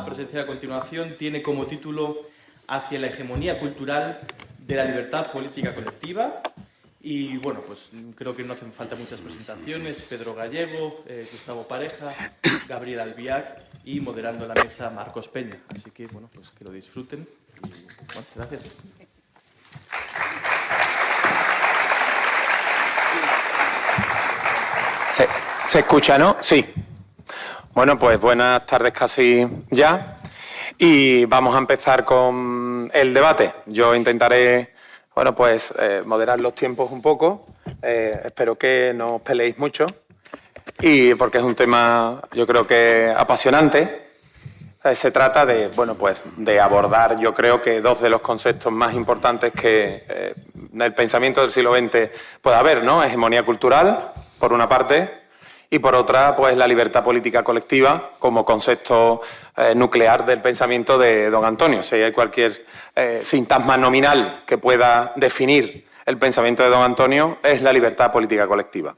a presenciar a continuación tiene como título Hacia la hegemonía cultural de la libertad política colectiva. Y bueno, pues creo que no hacen falta muchas presentaciones. Pedro Gallego, Gustavo Pareja, Gabriel Albiac y moderando la mesa Marcos Peña. Así que bueno, pues que lo disfruten. Y bueno, gracias. ¿Se escucha, no? Sí. Bueno, pues buenas tardes casi ya. Y vamos a empezar con el debate. Yo intentaré, bueno, pues moderar los tiempos un poco. Espero que no os peleéis mucho. Y porque es un tema, yo creo que apasionante. Se trata de, bueno, pues de abordar, yo creo que dos de los conceptos más importantes que en el pensamiento del siglo XX puede haber, ¿no? Hegemonía cultural, por una parte, y por otra, pues la libertad política colectiva como concepto nuclear del pensamiento de don Antonio. Si hay cualquier sintagma nominal que pueda definir el pensamiento de don Antonio, es la libertad política colectiva.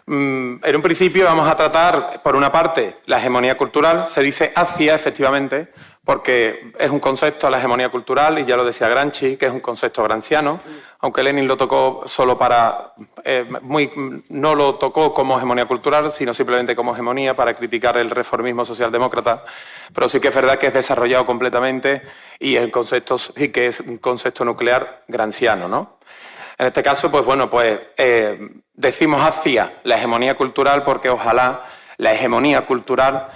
En un principio vamos a tratar, por una parte, la hegemonía cultural. Se dice hacia, efectivamente, porque es un concepto, la hegemonía cultural, y ya lo decía Gramsci, que es un concepto gramsciano, aunque Lenin lo tocó solo para... no lo tocó como hegemonía cultural, sino simplemente como hegemonía para criticar el reformismo socialdemócrata, pero sí que es verdad que es desarrollado completamente y el concepto sí que es un concepto nuclear gramsciano, ¿no? En este caso, pues bueno, pues decimos hacia la hegemonía cultural porque ojalá la hegemonía cultural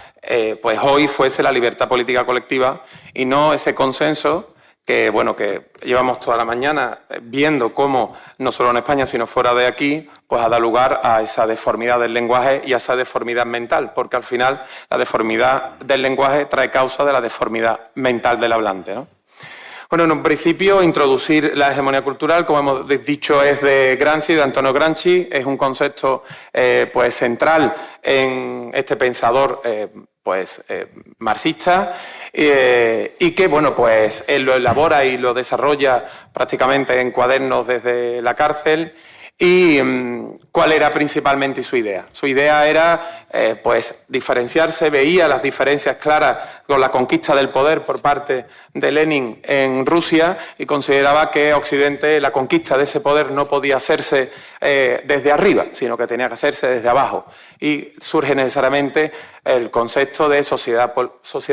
pues hoy fuese la libertad política colectiva y no ese consenso que, bueno, que llevamos toda la mañana viendo cómo, no solo en España, sino fuera de aquí, pues ha dado lugar a esa deformidad del lenguaje y a esa deformidad mental, porque al final la deformidad del lenguaje trae causa de la deformidad mental del hablante, ¿no? Bueno, en un principio, introducir la hegemonía cultural, como hemos dicho, es de Gramsci, de Antonio Gramsci, es un concepto pues central en este pensador marxista y que, bueno, pues él lo elabora y lo desarrolla prácticamente en cuadernos desde la cárcel. ¿Y cuál era principalmente su idea? Su idea era pues diferenciarse, veía las diferencias claras con la conquista del poder por parte de Lenin en Rusia y consideraba que Occidente, la conquista de ese poder no podía hacerse desde arriba, sino que tenía que hacerse desde abajo. Y surge necesariamente el concepto de sociedad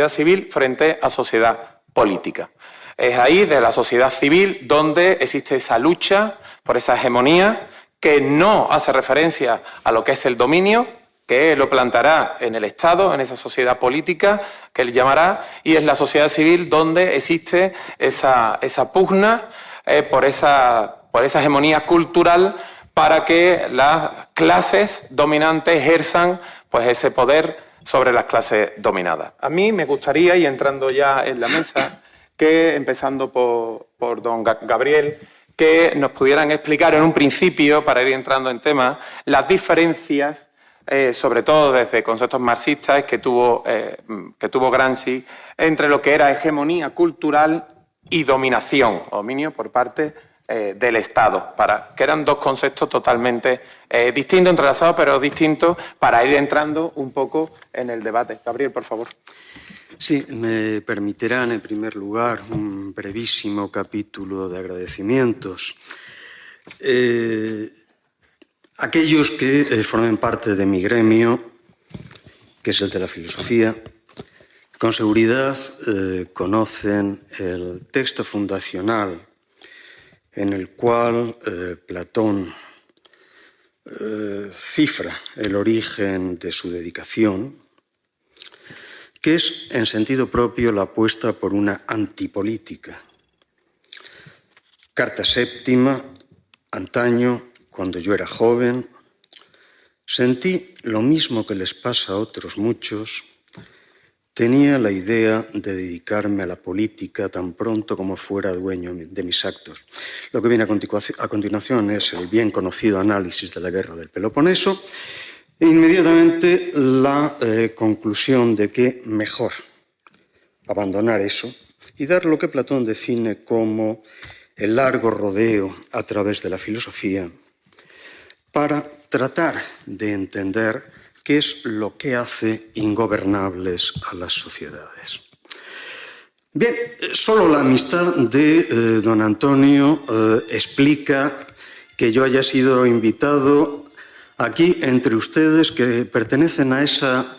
civil frente a sociedad política. Es ahí, de la sociedad civil, donde existe esa lucha por esa hegemonía que no hace referencia a lo que es el dominio, que lo plantará en el Estado, en esa sociedad política que él llamará, y es la sociedad civil donde existe esa pugna por esa hegemonía cultural para que las clases dominantes ejerzan pues ese poder sobre las clases dominadas. A mí me gustaría, y entrando ya en la mesa, que, empezando por don Gabriel, que nos pudieran explicar en un principio, para ir entrando en temas, las diferencias, sobre todo desde conceptos marxistas que tuvo Gramsci, entre lo que era hegemonía cultural y dominación, o dominio por parte del Estado, que eran dos conceptos totalmente distintos, entrelazados, pero distintos, para ir entrando un poco en el debate. Gabriel, por favor. Sí, me permitirán, en primer lugar, un brevísimo capítulo de agradecimientos. Aquellos que formen parte de mi gremio, que es el de la filosofía, con seguridad conocen el texto fundacional en el cual Platón cifra el origen de su dedicación, que es, en sentido propio, la apuesta por una antipolítica. Carta séptima, antaño, cuando yo era joven, sentí lo mismo que les pasa a otros muchos. Tenía la idea de dedicarme a la política tan pronto como fuera dueño de mis actos. Lo que viene a continuación es el bien conocido análisis de la guerra del Peloponeso, e inmediatamente la conclusión de que mejor abandonar eso y dar lo que Platón define como el largo rodeo a través de la filosofía para tratar de entender que es lo que hace ingobernables a las sociedades. Bien, solo la amistad de don Antonio explica que yo haya sido invitado aquí entre ustedes que pertenecen a esa...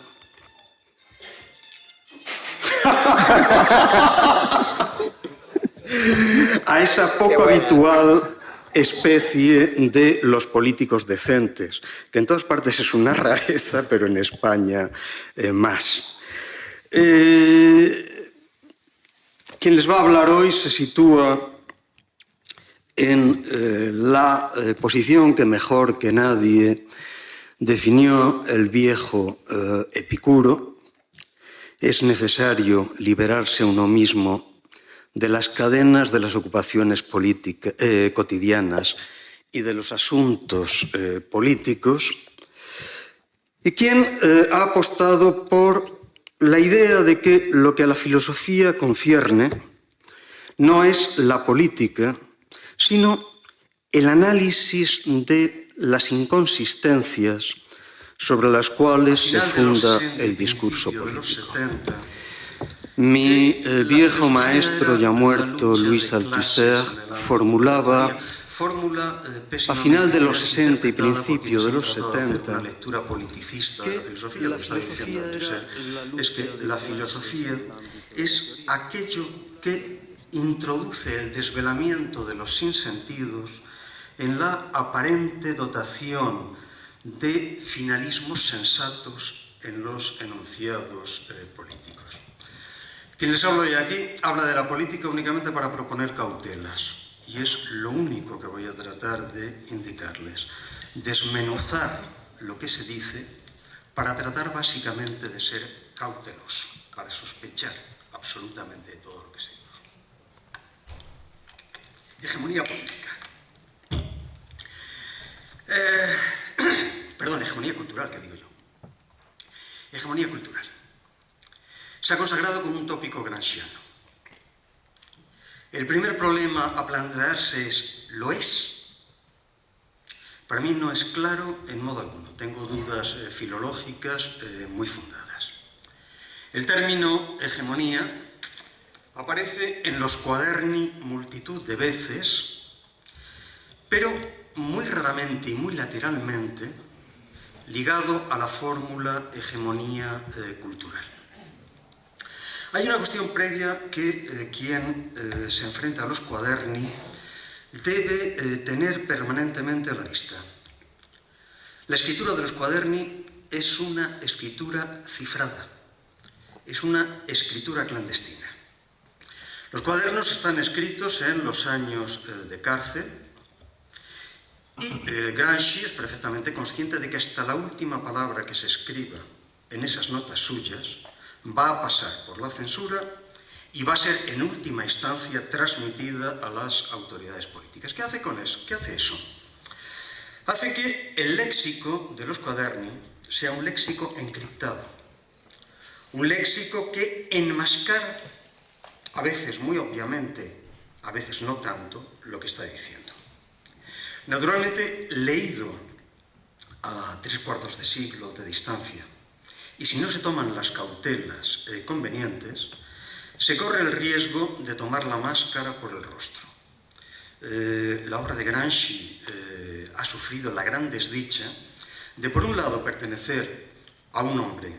a esa poco habitual especie de los políticos decentes, que en todas partes es una rareza, pero en España más. Quien les va a hablar hoy se sitúa en la posición que mejor que nadie definió el viejo Epicuro. Es necesario liberarse uno mismo de las cadenas de las ocupaciones cotidianas y de los asuntos políticos, y quien ha apostado por la idea de que lo que a la filosofía concierne no es la política, sino el análisis de las inconsistencias sobre las cuales se funda el discurso político. Mi viejo maestro ya muerto, Louis Althusser, formulaba a final de los 60 y principio de los 70 que la filosofía es que la filosofía es aquello que introduce el desvelamiento de los sinsentidos en la aparente dotación de finalismos sensatos en los enunciados políticos. Quien les habla hoy aquí habla de la política únicamente para proponer cautelas, y es lo único que voy a tratar de indicarles. Desmenuzar lo que se dice para tratar básicamente de ser cauteloso, para sospechar absolutamente de todo lo que se dice. Hegemonía política. Perdón, hegemonía cultural, ¿qué digo yo? Hegemonía cultural. Se ha consagrado como un tópico gramsciano. El primer problema a plantearse es, ¿lo es? Para mí no es claro en modo alguno. Tengo dudas filológicas muy fundadas. El término hegemonía aparece en los cuaderni multitud de veces, pero muy raramente y muy lateralmente ligado a la fórmula hegemonía cultural. Hay una cuestión previa que quien se enfrenta a los cuaderni debe tener permanentemente a la vista. La escritura de los cuaderni es una escritura cifrada, es una escritura clandestina. Los cuadernos están escritos en los años de cárcel y Gramsci es perfectamente consciente de que hasta la última palabra que se escriba en esas notas suyas va a pasar por la censura y va a ser en última instancia transmitida a las autoridades políticas. ¿Qué hace con eso? ¿Qué hace eso? Hace que el léxico de los cuaderni sea un léxico encriptado, un léxico que enmascara, a veces muy obviamente, a veces no tanto, lo que está diciendo. Naturalmente, leído a 3/4 de siglo de distancia, y si no se toman las cautelas convenientes, se corre el riesgo de tomar la máscara por el rostro. La obra de Gramsci ha sufrido la gran desdicha de, por un lado, pertenecer a un hombre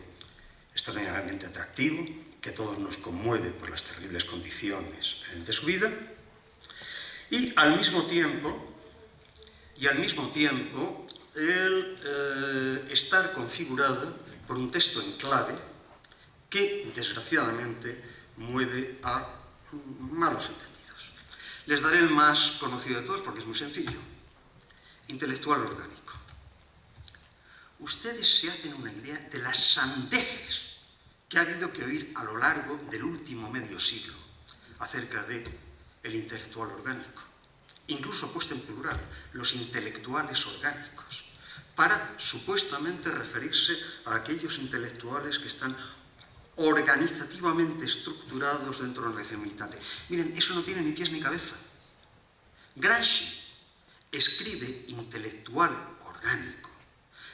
extraordinariamente atractivo, que a todos nos conmueve por las terribles condiciones de su vida, y al mismo tiempo el estar configurado por un texto en clave que, desgraciadamente, mueve a malos entendidos. Les daré el más conocido de todos porque es muy sencillo. Intelectual orgánico. Ustedes se hacen una idea de las sandeces que ha habido que oír a lo largo del último medio siglo acerca de el intelectual orgánico. Incluso puesto en plural, los intelectuales orgánicos, para supuestamente referirse a aquellos intelectuales que están organizativamente estructurados dentro de una organización militante. Miren, eso no tiene ni pies ni cabeza. Gramsci escribe intelectual orgánico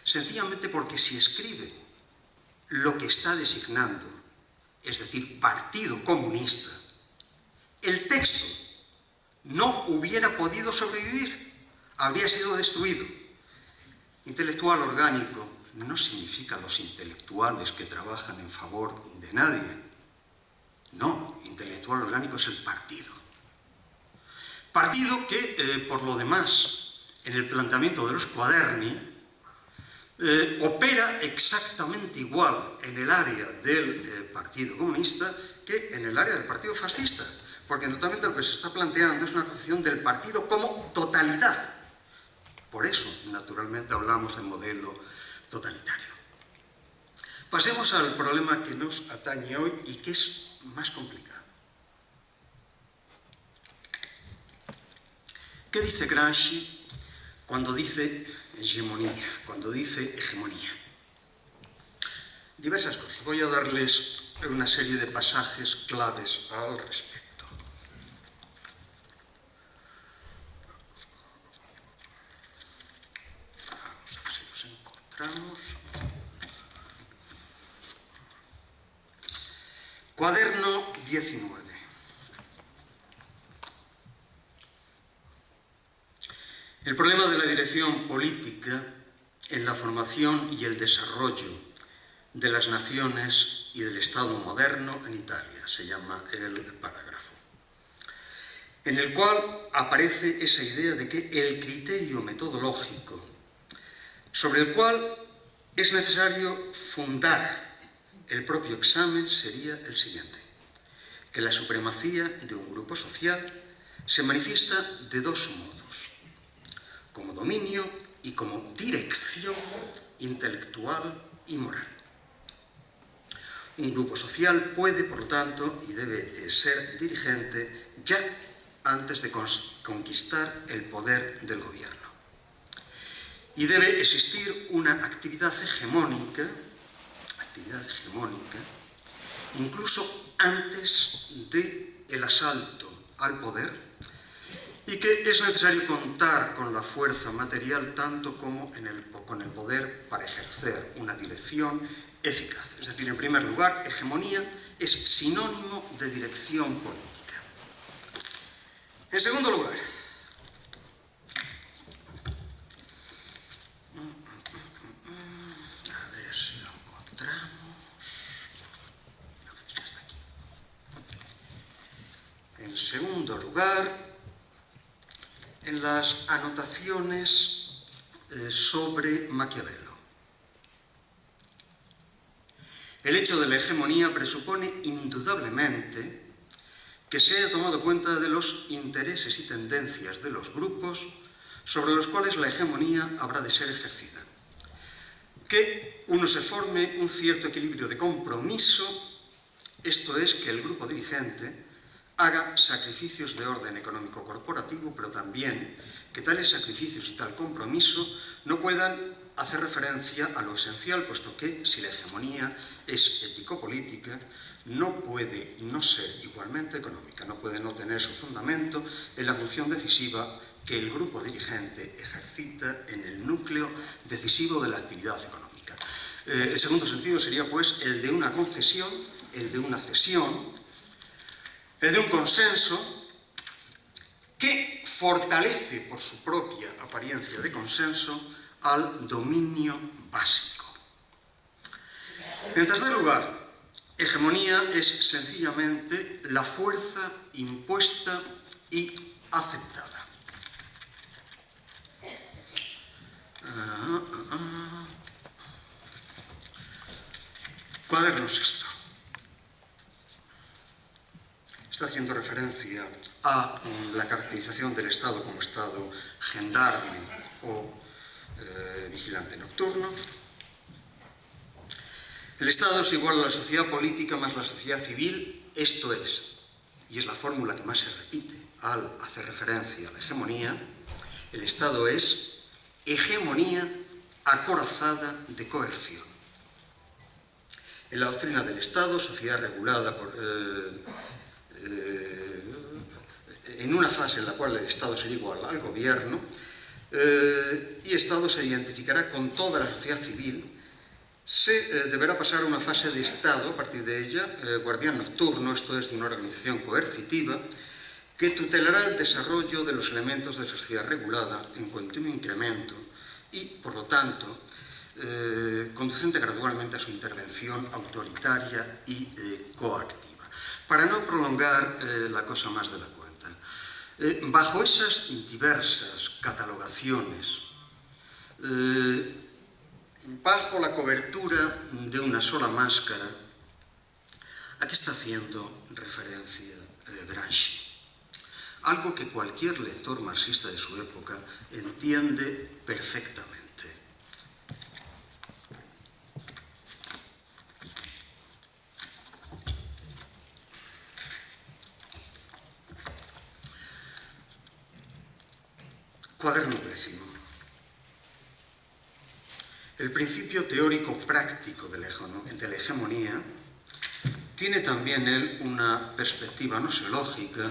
sencillamente porque si escribe lo que está designando, es decir, Partido Comunista, el texto no hubiera podido sobrevivir, habría sido destruido. Intelectual orgánico no significa los intelectuales que trabajan en favor de nadie. No, intelectual orgánico es el partido. Partido que, por lo demás, en el planteamiento de los Quaderni, opera exactamente igual en el área del Partido Comunista que en el área del Partido Fascista, porque notablemente lo que se está planteando es una concepción del partido como totalidad. Por eso, naturalmente, hablamos de modelo totalitario. Pasemos al problema que nos atañe hoy y que es más complicado. ¿Qué dice Gramsci cuando dice hegemonía, cuando dice hegemonía? Diversas cosas. Voy a darles una serie de pasajes claves al respecto. Vamos a ver si los encontramos. Cuaderno 19. El problema de la dirección política en la formación y el desarrollo de las naciones y del Estado moderno en Italia, se llama el parágrafo, en el cual aparece esa idea de que el criterio metodológico sobre el cual es necesario fundar el propio examen sería el siguiente: que la supremacía de un grupo social se manifiesta de dos modos: como dominio y como dirección intelectual y moral. Un grupo social puede, por lo tanto, y debe ser dirigente ya antes de conquistar el poder del gobierno. Y debe existir una actividad hegemónica, incluso antes del asalto al poder, y que es necesario contar con la fuerza material tanto como con el poder para ejercer una dirección eficaz. Es decir, en primer lugar, hegemonía es sinónimo de dirección política. En segundo lugar, a ver si lo encontramos. Está aquí. En segundo lugar, en las anotaciones sobre Maquiavelo. El hecho de la hegemonía presupone indudablemente que se haya tomado cuenta de los intereses y tendencias de los grupos sobre los cuales la hegemonía habrá de ser ejercida. Que uno se forme un cierto equilibrio de compromiso, esto es, que el grupo dirigente haga sacrificios de orden económico corporativo, pero también que tales sacrificios y tal compromiso no puedan hacer referencia a lo esencial, puesto que si la hegemonía es ético-política, no puede no ser igualmente económica, no puede no tener su fundamento en la función decisiva que el grupo dirigente ejercita en el núcleo decisivo de la actividad económica. El segundo sentido sería, pues, el de una concesión, el de una cesión, el de un consenso que fortalece por su propia apariencia de consenso al dominio básico. En tercer lugar, hegemonía es sencillamente la fuerza impuesta y aceptada. Cuaderno sexto. Está haciendo referencia a la caracterización del Estado como Estado gendarme o vigilante nocturno. El Estado es igual a la sociedad política más la sociedad civil, esto es, y es la fórmula que más se repite al hacer referencia a la hegemonía, el Estado es hegemonía acorazada de coerción. En la doctrina del Estado, sociedad regulada en una fase en la cual el Estado sería igual al gobierno, y Estado se identificará con toda la sociedad civil, se deberá pasar a una fase de Estado, a partir de ella, guardián nocturno, esto es, de una organización coercitiva, que tutelará el desarrollo de los elementos de la sociedad regulada en continuo incremento y, por lo tanto, conducente gradualmente a su intervención autoritaria y coactiva. Para no prolongar la cosa más de la cuenta, bajo esas diversas catalogaciones, bajo la cobertura de una sola máscara, ¿a qué está haciendo referencia Gramsci? Algo que cualquier lector marxista de su época entiende perfectamente. Cuaderno 10. El principio teórico práctico de la hegemonía tiene también él una perspectiva nosológica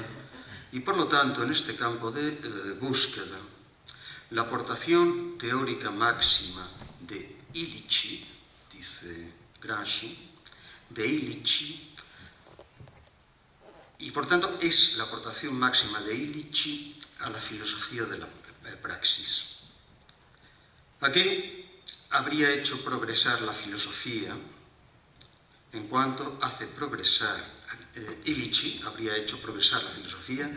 y, por lo tanto, en este campo de búsqueda, la aportación teórica máxima de Illich, dice Gramsci, de Illich, y por tanto es la aportación máxima de Illich a la filosofía de la praxis. Aquí habría hecho progresar la filosofía en cuanto hace progresar, Illich habría hecho progresar la filosofía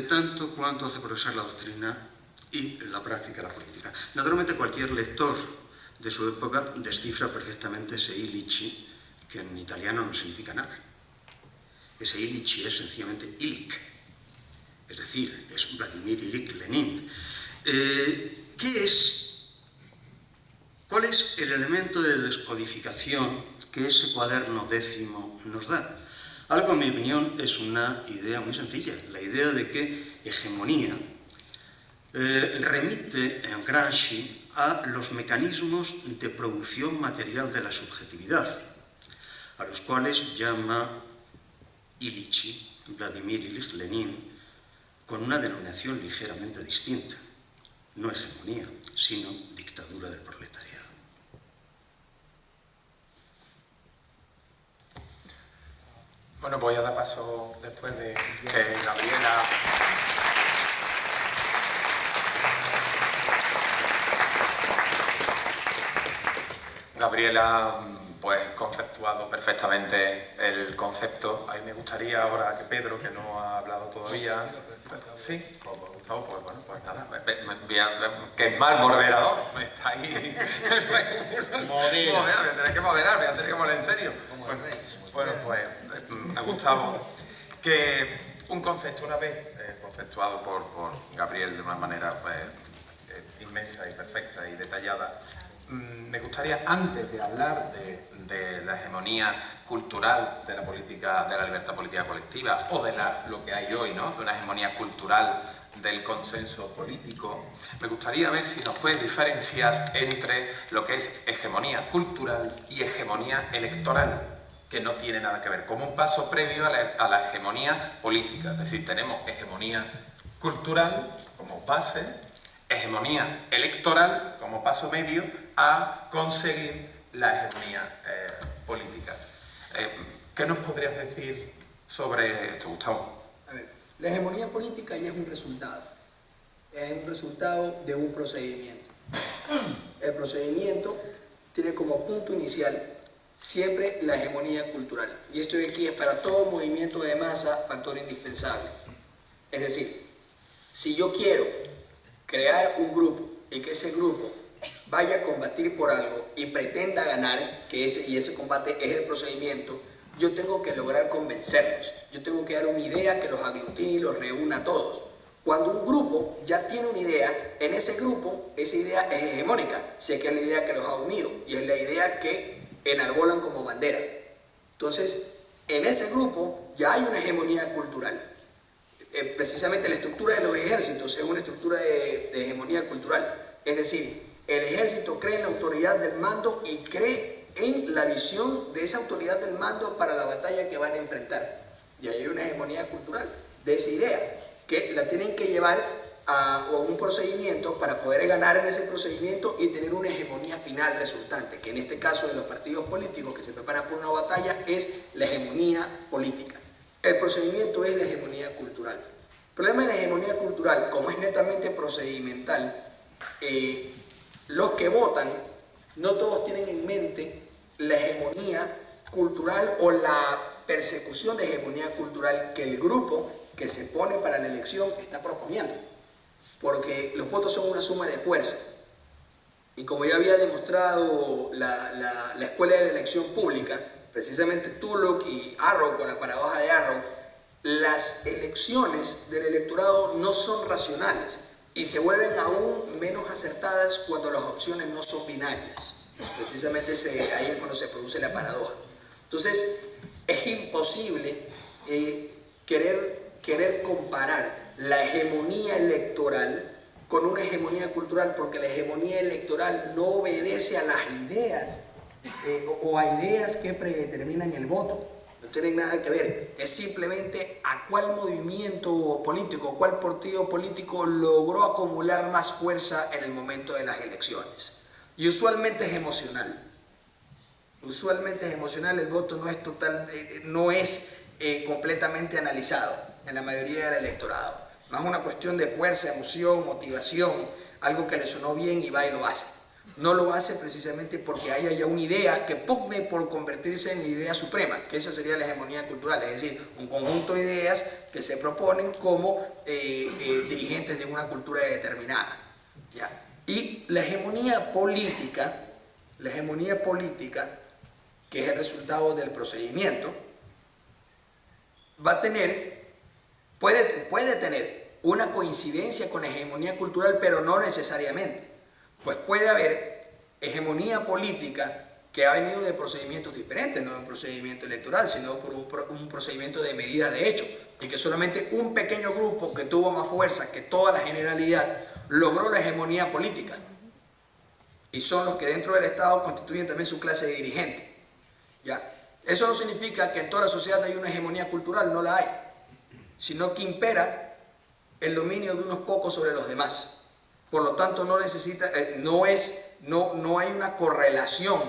tanto cuanto hace progresar la doctrina y la práctica de la política. Naturalmente, cualquier lector de su época descifra perfectamente ese Illich, que en italiano no significa nada. Ese Illich es sencillamente Illich, es decir, es Vladimir Ilich Lenin. ¿Cuál es el elemento de descodificación que ese cuaderno 10 nos da? Algo, en mi opinión, es una idea muy sencilla, la idea de que hegemonía remite en Gramsci a los mecanismos de producción material de la subjetividad, a los cuales llama Illich, Vladimir Ilich Lenin, con una denominación ligeramente distinta. No hegemonía, sino dictadura del proletariado. Bueno, voy a dar paso después de que Gabriela pues conceptuado perfectamente el concepto. A mí me gustaría ahora que Pedro, que no ha hablado todavía... ¿Sí? Gustavo, pues bueno, pues nada. Que mal moderador. Está ahí... Modera. Voy a tener que moderar, voy a tener que moderar en serio. Bueno, pues Gustavo, que un concepto una vez conceptuado por Gabriel de una manera inmensa y perfecta y detallada, me gustaría, antes de hablar de la hegemonía cultural de la política, de la libertad política colectiva, o de lo que hay hoy, ¿no?, de una hegemonía cultural del consenso político, me gustaría ver si nos puedes diferenciar entre lo que es hegemonía cultural y hegemonía electoral, que no tiene nada que ver, como un paso previo a la hegemonía política. Es decir, tenemos hegemonía cultural como base, hegemonía electoral como paso medio a conseguir la hegemonía política. ¿Qué nos podrías decir sobre esto, Gustavo? A ver, la hegemonía política ya es un resultado de un procedimiento. El procedimiento tiene como punto inicial siempre la hegemonía cultural. Y esto de aquí es para todo movimiento de masa factor indispensable. Es decir, si yo quiero crear un grupo y que ese grupo vaya a combatir por algo y pretenda ganar, y ese combate es el procedimiento, yo tengo que lograr convencerlos. Yo tengo que dar una idea que los aglutine y los reúna a todos. Cuando un grupo ya tiene una idea, en ese grupo esa idea es hegemónica, sé que es la idea que los ha unido y es la idea que enarbolan como bandera. Entonces, en ese grupo ya hay una hegemonía cultural. Precisamente la estructura de los ejércitos es una estructura de hegemonía cultural. Es decir, el ejército cree en la autoridad del mando y cree en la visión de esa autoridad del mando para la batalla que van a enfrentar. Y ahí hay una hegemonía cultural de esa idea, que la tienen que llevar o un procedimiento para poder ganar en ese procedimiento y tener una hegemonía final resultante, que en este caso de los partidos políticos que se preparan por una batalla es la hegemonía política. El procedimiento es la hegemonía cultural. El problema de la hegemonía cultural, como es netamente procedimental, los que votan no todos tienen en mente la hegemonía cultural o la persecución de hegemonía cultural que el grupo que se pone para la elección está proponiendo. Porque los votos son una suma de fuerza. Y como ya había demostrado la Escuela de la Elección Pública, precisamente Tullock y Arrow, con la paradoja de Arrow, las elecciones del electorado no son racionales y se vuelven aún menos acertadas cuando las opciones no son binarias. Precisamente ahí es cuando se produce la paradoja. Entonces, es imposible querer comparar la hegemonía electoral con una hegemonía cultural, porque la hegemonía electoral no obedece a las ideas o a ideas que predeterminan el voto. No tienen nada que ver, es simplemente a cuál movimiento político, cuál partido político logró acumular más fuerza en el momento de las elecciones. Y usualmente es emocional. Usualmente es emocional, el voto no es completamente analizado en la mayoría del electorado. No es una cuestión de fuerza, emoción, motivación, algo que le sonó bien y va y lo hace. No lo hace precisamente porque haya ya una idea que pugne por convertirse en la idea suprema, que esa sería la hegemonía cultural, es decir, un conjunto de ideas que se proponen como dirigentes de una cultura determinada. ¿Ya? Y la hegemonía política, que es el resultado del procedimiento, puede tener una coincidencia con la hegemonía cultural, pero no necesariamente. Pues puede haber hegemonía política que ha venido de procedimientos diferentes, no de un procedimiento electoral, sino por un procedimiento de medida de hecho, y que solamente un pequeño grupo que tuvo más fuerza que toda la generalidad logró la hegemonía política. Y son los que dentro del Estado constituyen también su clase de dirigente. ¿Ya? Eso no significa que en toda la sociedad hay una hegemonía cultural, no la hay, sino que impera el dominio de unos pocos sobre los demás. Por lo tanto, no hay una correlación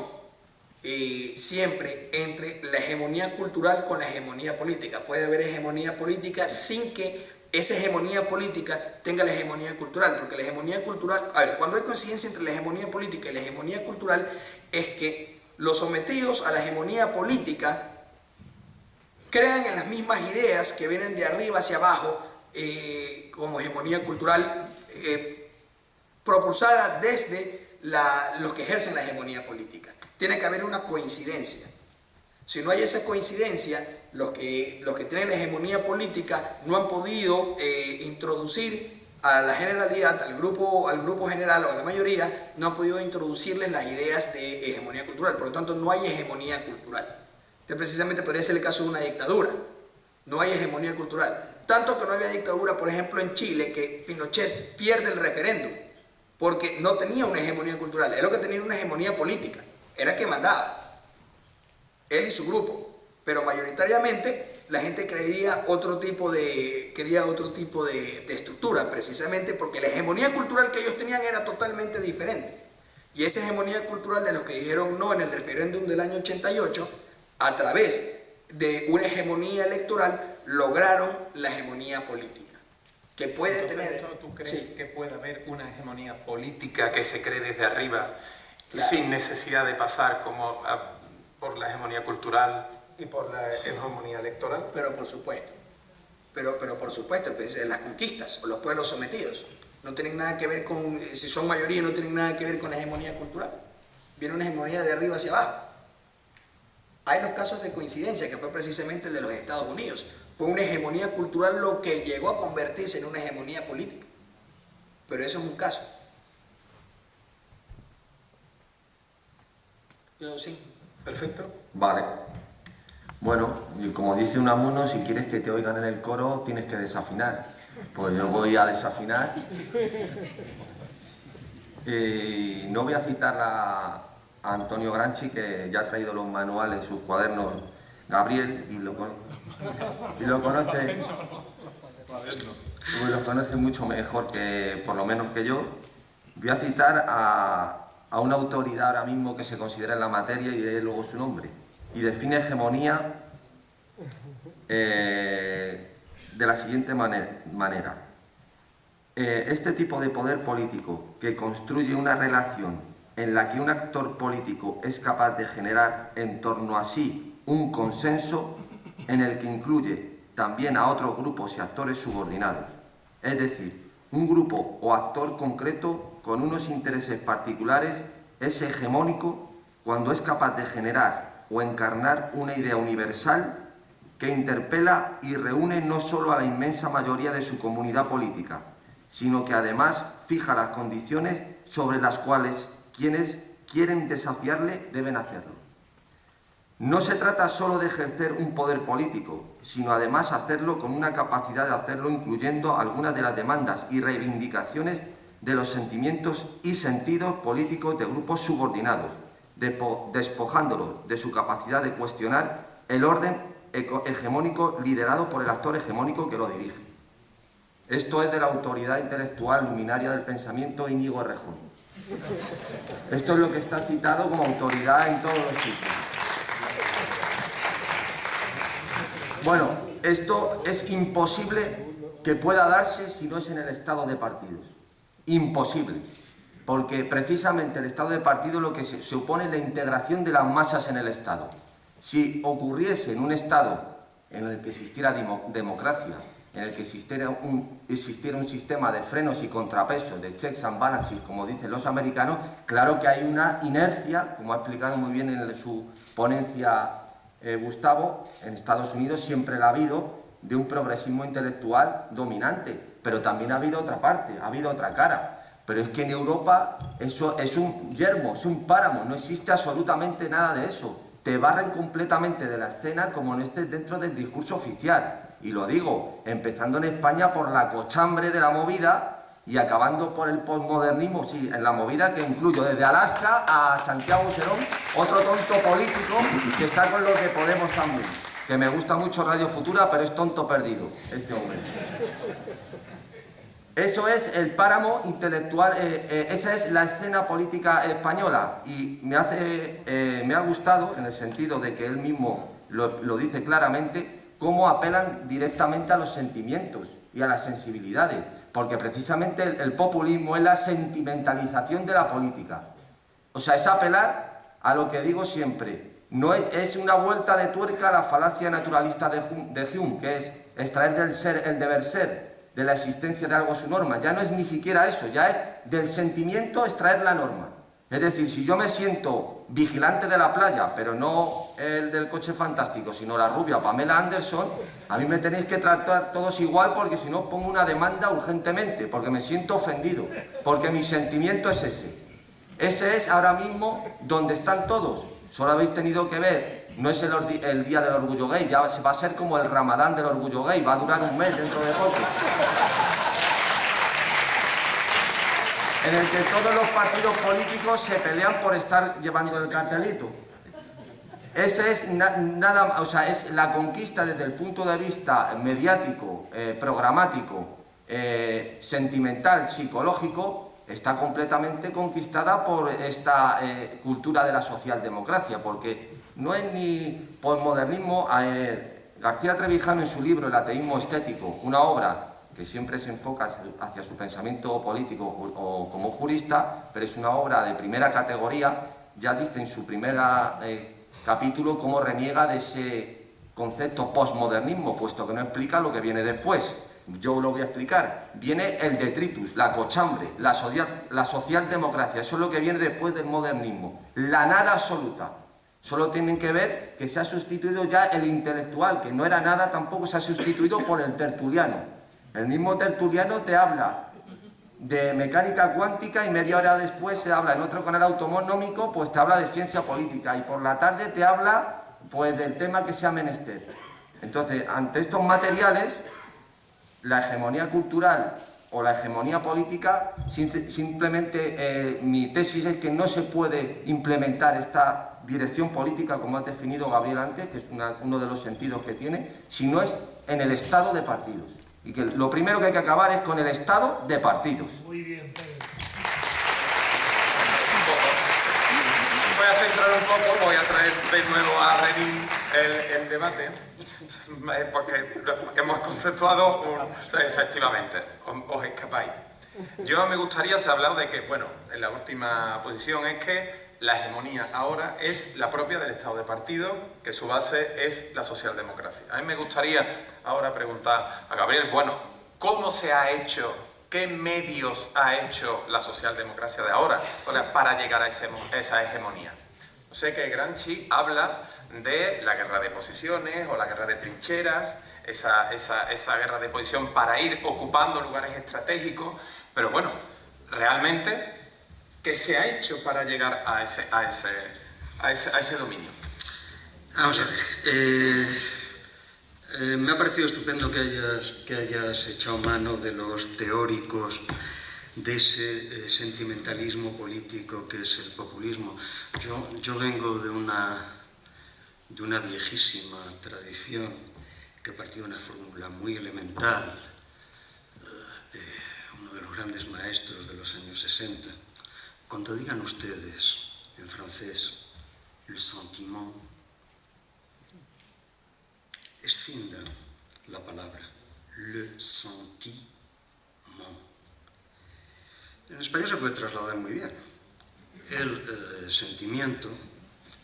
siempre entre la hegemonía cultural con la hegemonía política. Puede haber hegemonía política sin que esa hegemonía política tenga la hegemonía cultural, porque la hegemonía cultural, cuando hay coincidencia entre la hegemonía política y la hegemonía cultural, es que los sometidos a la hegemonía política crean en las mismas ideas que vienen de arriba hacia abajo como hegemonía cultural propulsada desde los que ejercen la hegemonía política. Tiene que haber una coincidencia. Si no hay esa coincidencia, los que tienen la hegemonía política no han podido introducir a la generalidad, al grupo general o a la mayoría, no han podido introducirles las ideas de hegemonía cultural. Por lo tanto, no hay hegemonía cultural. Este precisamente podría ser el caso de una dictadura. No hay hegemonía cultural. Tanto que no había dictadura, por ejemplo, en Chile, que Pinochet pierde el referéndum, porque no tenía una hegemonía cultural. Él lo que tenía era una hegemonía política. Era el que mandaba. Él y su grupo. Pero mayoritariamente la gente quería otro tipo de estructura, precisamente porque la hegemonía cultural que ellos tenían era totalmente diferente. Y esa hegemonía cultural de los que dijeron no en el referéndum del año 88, a través de una hegemonía electoral, lograron la hegemonía política. Que puede tener... ¿Tú crees que puede haber una hegemonía política que se cree desde arriba, claro, sin necesidad de pasar por la hegemonía cultural y por la hegemonía electoral? Pero por supuesto. Pero por supuesto, pues, las conquistas o los pueblos sometidos no tienen nada que ver con, si son mayoría, no tienen nada que ver con la hegemonía cultural. Viene una hegemonía de arriba hacia abajo. Hay los casos de coincidencia, que fue precisamente el de los Estados Unidos. Fue una hegemonía cultural lo que llegó a convertirse en una hegemonía política. Pero eso es un caso. Yo sí. Perfecto. Vale. Bueno, y como dice Unamuno, si quieres que te oigan en el coro, tienes que desafinar. Pues yo voy a desafinar. No voy a citar a Antonio Gramsci, que ya ha traído los manuales, sus cuadernos, Gabriel, y lo conoce. Tú los conoces mucho mejor que, por lo menos que yo. Voy a citar a una autoridad ahora mismo que se considera en la materia y diré luego su nombre. Y define hegemonía de la siguiente manera. Este tipo de poder político que construye una relación en la que un actor político es capaz de generar en torno a sí un consenso en el que incluye también a otros grupos y actores subordinados. Es decir, un grupo o actor concreto con unos intereses particulares es hegemónico cuando es capaz de generar o encarnar una idea universal que interpela y reúne no solo a la inmensa mayoría de su comunidad política, sino que además fija las condiciones sobre las cuales quienes quieren desafiarle deben hacerlo. No se trata solo de ejercer un poder político, sino además hacerlo con una capacidad de hacerlo incluyendo algunas de las demandas y reivindicaciones de los sentimientos y sentidos políticos de grupos subordinados, despojándolos de su capacidad de cuestionar el orden hegemónico liderado por el actor hegemónico que lo dirige. Esto es de la autoridad intelectual luminaria del pensamiento Íñigo Errejón. Esto es lo que está citado como autoridad en todos los sitios. Bueno, esto es imposible que pueda darse si no es en el estado de partidos. Imposible. Porque precisamente el estado de partidos lo que se supone es la integración de las masas en el Estado. Si ocurriese en un Estado en el que existiera democracia, en el que existiera un sistema de frenos y contrapesos, de checks and balances, como dicen los americanos, claro que hay una inercia, como ha explicado muy bien en su ponencia Gustavo, en Estados Unidos siempre la ha habido, de un progresismo intelectual dominante, pero también ha habido otra parte, ha habido otra cara. Pero es que en Europa eso es un yermo, es un páramo, no existe absolutamente nada de eso. Te barren completamente de la escena como no estés dentro del discurso oficial. Y lo digo, empezando en España por la cochambre de la movida y acabando por el posmodernismo, sí, en la movida que incluyo desde Alaska a Santiago Serón, otro tonto político que está con los de Podemos también. Que me gusta mucho Radio Futura, pero es tonto perdido, este hombre. Eso es el páramo intelectual, esa es la escena política española y me ha gustado, en el sentido de que él mismo lo dice claramente, cómo apelan directamente a los sentimientos y a las sensibilidades, porque precisamente el populismo es la sentimentalización de la política. O sea, es apelar a lo que digo siempre, no es una vuelta de tuerca a la falacia naturalista de Hume, que es extraer del ser el deber ser, de la existencia de algo a su norma. Ya no es ni siquiera eso, ya es del sentimiento extraer la norma. Es decir, si yo me siento vigilante de la playa, pero no el del coche fantástico, sino la rubia Pamela Anderson, a mí me tenéis que tratar todos igual porque si no pongo una demanda urgentemente, porque me siento ofendido, porque mi sentimiento es ese. Ese es ahora mismo donde están todos. Solo habéis tenido que ver, no es el día del orgullo gay, ya va a ser como el Ramadán del orgullo gay, va a durar un mes dentro de poco. En el que todos los partidos políticos se pelean por estar llevando el cartelito. Ese es nada, o sea, es la conquista desde el punto de vista mediático, programático, sentimental, psicológico, está completamente conquistada por esta cultura de la socialdemocracia, porque no es ni posmodernismo. García Trevijano, en su libro El ateísmo estético, una obra que siempre se enfoca hacia su pensamiento político o como jurista, pero es una obra de primera categoría, ya dice en su primer capítulo cómo reniega de ese concepto posmodernismo, puesto que no explica lo que viene después. Yo lo voy a explicar. Viene el detritus, la cochambre, la socialdemocracia. Eso es lo que viene después del modernismo. La nada absoluta. Solo tienen que ver que se ha sustituido ya el intelectual, que no era nada tampoco, se ha sustituido por el tertuliano. El mismo tertuliano te habla de mecánica cuántica y media hora después se habla en otro canal autonómico, pues te habla de ciencia política y por la tarde te habla pues del tema que sea menester. Entonces, ante estos materiales, la hegemonía cultural o la hegemonía política, simplemente mi tesis es que no se puede implementar esta dirección política, como ha definido Gabriel antes, que es uno de los sentidos que tiene, si no es en el estado de partidos. Y que lo primero que hay que acabar es con el estado de partidos. Muy bien, Pedro. Voy a centrar un poco, voy a traer de nuevo a Renin el debate, porque hemos conceptuado efectivamente, os escapáis. Yo me gustaría, se ha hablado de que, bueno, en la última posición es que la hegemonía ahora es la propia del Estado de partido, que su base es la socialdemocracia. A mí me gustaría ahora preguntar a Gabriel, bueno, ¿cómo se ha hecho, qué medios ha hecho la socialdemocracia de ahora para llegar a esa hegemonía? Sé que Gramsci habla de la guerra de posiciones o la guerra de trincheras, esa guerra de posición para ir ocupando lugares estratégicos, pero bueno, realmente, ¿qué se ha hecho para llegar a ese dominio? Vamos a ver. Me ha parecido estupendo que hayas echado mano de los teóricos de ese sentimentalismo político que es el populismo. Yo vengo de una viejísima tradición que partió de una fórmula muy elemental de uno de los grandes maestros de los años 60. Cuando digan ustedes en francés le sentiment, escindan la palabra le sentiment. En español se puede trasladar muy bien. El sentimiento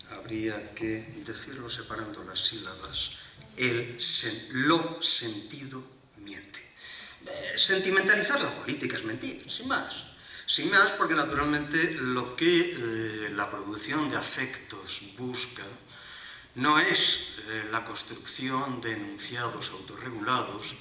habría que decirlo separando las sílabas. Lo sentido miente. Sentimentalizar la política es mentir, sin más. Sin más, porque naturalmente lo que la producción de afectos busca no es la construcción de enunciados autorregulados,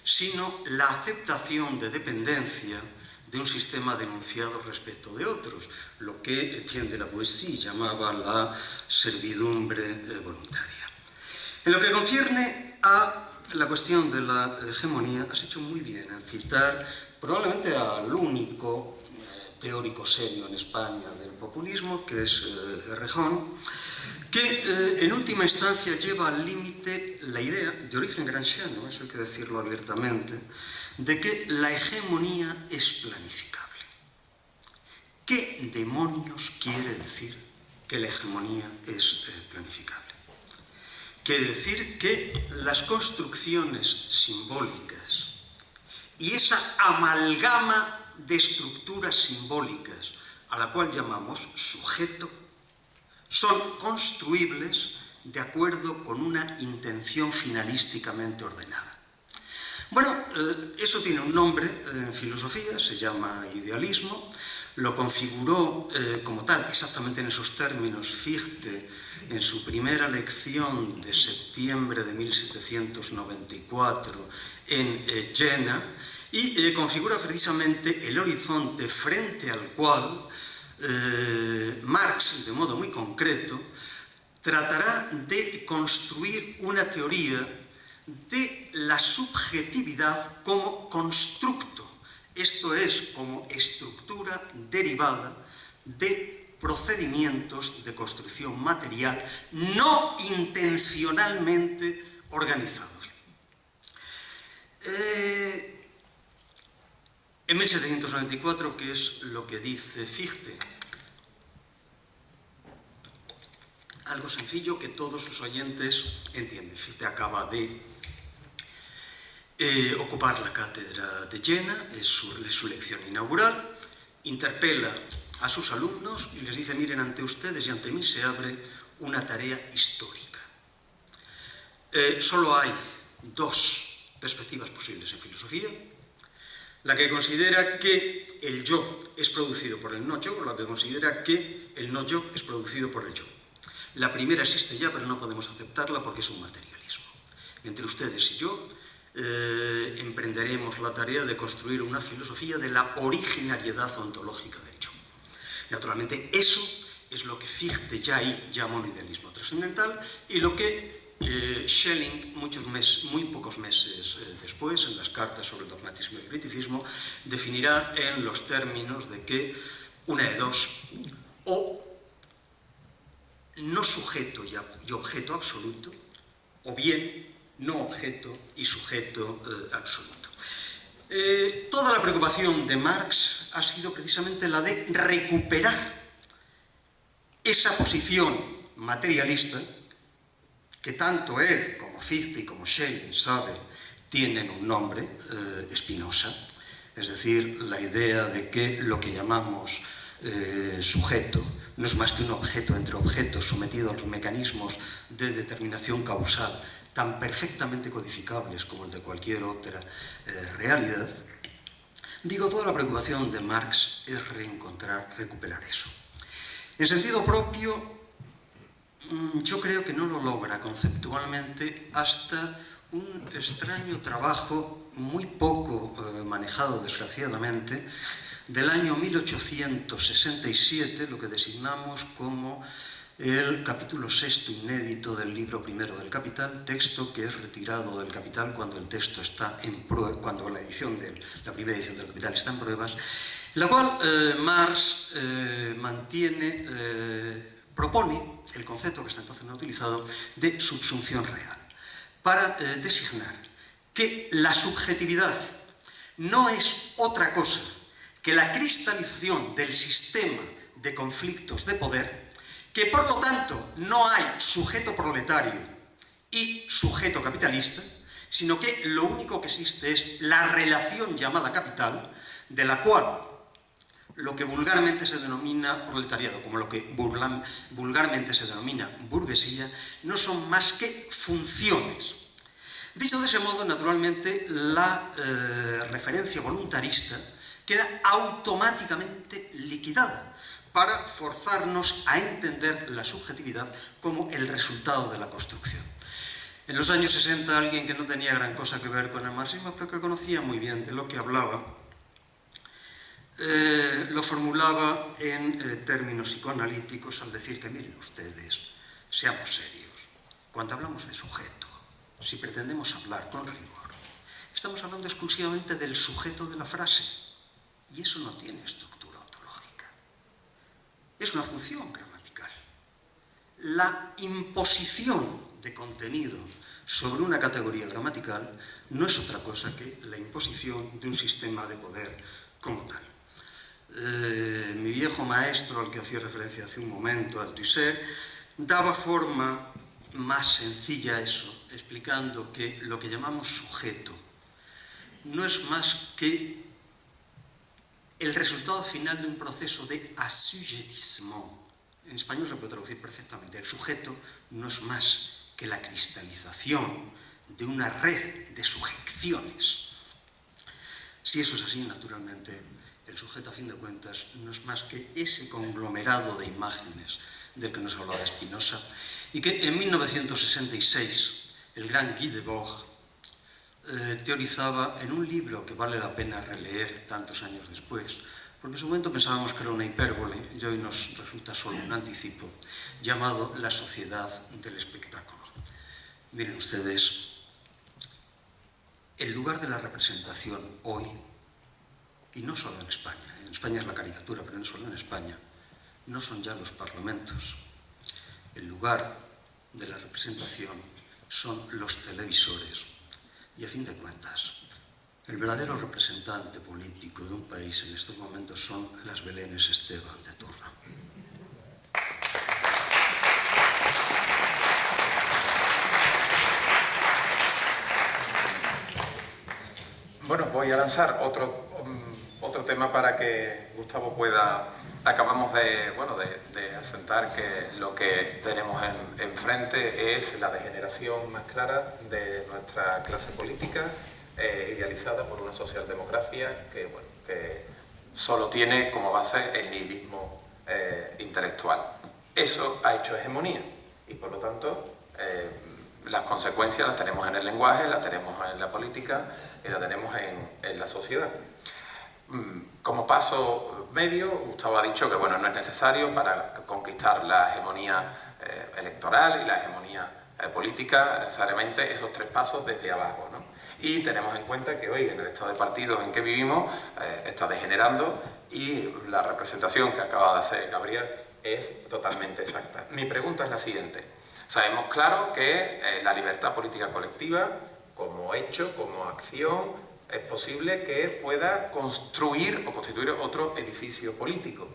sino la aceptación de dependencia de un sistema de enunciados respecto de otros, lo que Etienne de la Boétie llamaba la servidumbre voluntaria. En lo que concierne a la cuestión de la hegemonía, has hecho muy bien en citar probablemente al único teórico serio en España del populismo, que es Errejón, que en última instancia lleva al límite la idea, de origen gramsciano, eso hay que decirlo abiertamente, de que la hegemonía es planificable. ¿Qué demonios quiere decir que la hegemonía es planificable? Quiere decir que las construcciones simbólicas y esa amalgama de estructuras simbólicas a la cual llamamos sujeto son construibles de acuerdo con una intención finalísticamente ordenada. Bueno, eso tiene un nombre en filosofía, se llama idealismo, lo configuró como tal, exactamente en esos términos, Fichte en su primera lección de septiembre de 1794 en Jena, y configura precisamente el horizonte frente al cual Marx, de modo muy concreto, tratará de construir una teoría de la subjetividad como constructo, esto es, como estructura derivada de procedimientos de construcción material no intencionalmente organizados. En 1794, ¿qué es lo que dice Fichte? Algo sencillo que todos sus oyentes entienden. Fichte acaba de ocupar la cátedra de Jena, es su lección inaugural, interpela a sus alumnos y les dice: miren, ante ustedes y ante mí se abre una tarea histórica. Solo hay dos perspectivas posibles en filosofía: la que considera que el yo es producido por el no yo, o la que considera que el no yo es producido por el yo. La primera existe ya, pero no podemos aceptarla porque es un materialismo. Entre ustedes y yo emprenderemos la tarea de construir una filosofía de la originariedad ontológica del yo. Naturalmente, eso es lo que Fichte ya ahí llama un idealismo trascendental y lo que Schelling, muy pocos meses después, en las cartas sobre el dogmatismo y el criticismo, definirá en los términos de que una de dos, o no sujeto y objeto absoluto, o bien no objeto y sujeto absoluto. Toda la preocupación de Marx ha sido precisamente la de recuperar esa posición materialista que tanto él como Fichte y como Schelling saben tienen un nombre, Spinoza, es decir, la idea de que lo que llamamos sujeto no es más que un objeto entre objetos sometido a los mecanismos de determinación causal tan perfectamente codificables como el de cualquier otra realidad. Digo, toda la preocupación de Marx es recuperar eso. En sentido propio, yo creo que no lo logra conceptualmente hasta un extraño trabajo muy poco manejado, desgraciadamente, del año 1867, lo que designamos como el capítulo sexto inédito del libro primero del Capital, texto que es retirado del Capital cuando el texto está en cuando la primera edición del Capital está en pruebas, en la cual Marx propone el concepto que hasta entonces no ha utilizado de subsunción real, para designar que la subjetividad no es otra cosa que la cristalización del sistema de conflictos de poder, que por lo tanto no hay sujeto proletario y sujeto capitalista, sino que lo único que existe es la relación llamada capital, de la cual lo que vulgarmente se denomina proletariado, como lo que vulgarmente se denomina burguesía, no son más que funciones. Dicho de ese modo, naturalmente, la referencia voluntarista queda automáticamente liquidada para forzarnos a entender la subjetividad como el resultado de la construcción. En los años 60, alguien que no tenía gran cosa que ver con el marxismo, pero que conocía muy bien de lo que hablaba, lo formulaba en términos psicoanalíticos al decir que, miren ustedes, seamos serios, cuando hablamos de sujeto, si pretendemos hablar con rigor, estamos hablando exclusivamente del sujeto de la frase, y eso no tiene estructura ontológica. Es una función gramatical. La imposición de contenido sobre una categoría gramatical no es otra cosa que la imposición de un sistema de poder como tal. Mi viejo maestro, al que hacía referencia hace un momento, Althusser, daba forma más sencilla a eso, explicando que lo que llamamos sujeto no es más que el resultado final de un proceso de assujettissement. En español se puede traducir perfectamente. El sujeto no es más que la cristalización de una red de sujeciones. Si eso es así, naturalmente, el sujeto, a fin de cuentas, no es más que ese conglomerado de imágenes del que nos hablaba Spinoza, y que en 1966 el gran Guy Debord teorizaba en un libro que vale la pena releer tantos años después, porque en su momento pensábamos que era una hipérbole y hoy nos resulta solo un anticipo, llamado La sociedad del espectáculo. Miren ustedes, el lugar de la representación hoy, y no solo en España es la caricatura, pero no solo en España, no son ya los parlamentos. El lugar de la representación son los televisores. Y a fin de cuentas, el verdadero representante político de un país en estos momentos son las Belénes Esteban de turno. Bueno, voy a lanzar otro tema para que Gustavo pueda... Acabamos de asentar que lo que tenemos enfrente es la degeneración más clara de nuestra clase política, idealizada por una socialdemocracia que solo tiene como base el nihilismo intelectual. Eso ha hecho hegemonía y, por lo tanto, las consecuencias las tenemos en el lenguaje, las tenemos en la política y las tenemos en la sociedad. Como paso medio, Gustavo ha dicho que no es necesario para conquistar la hegemonía electoral y la hegemonía política necesariamente esos tres pasos desde abajo, ¿no? Y tenemos en cuenta que hoy en el estado de partidos en que vivimos está degenerando y la representación que acaba de hacer Gabriel es totalmente exacta. Mi pregunta es la siguiente. Sabemos claro que la libertad política colectiva como hecho, como acción, es posible que pueda construir o constituir otro edificio político.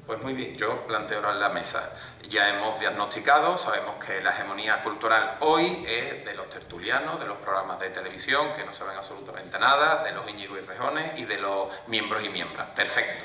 Pues muy bien, yo planteo ahora en la mesa. Ya hemos diagnosticado, sabemos que la hegemonía cultural hoy es de los tertulianos, de los programas de televisión que no saben absolutamente nada, de los Íñigo y Rejones y de los miembros y miembros. Perfecto.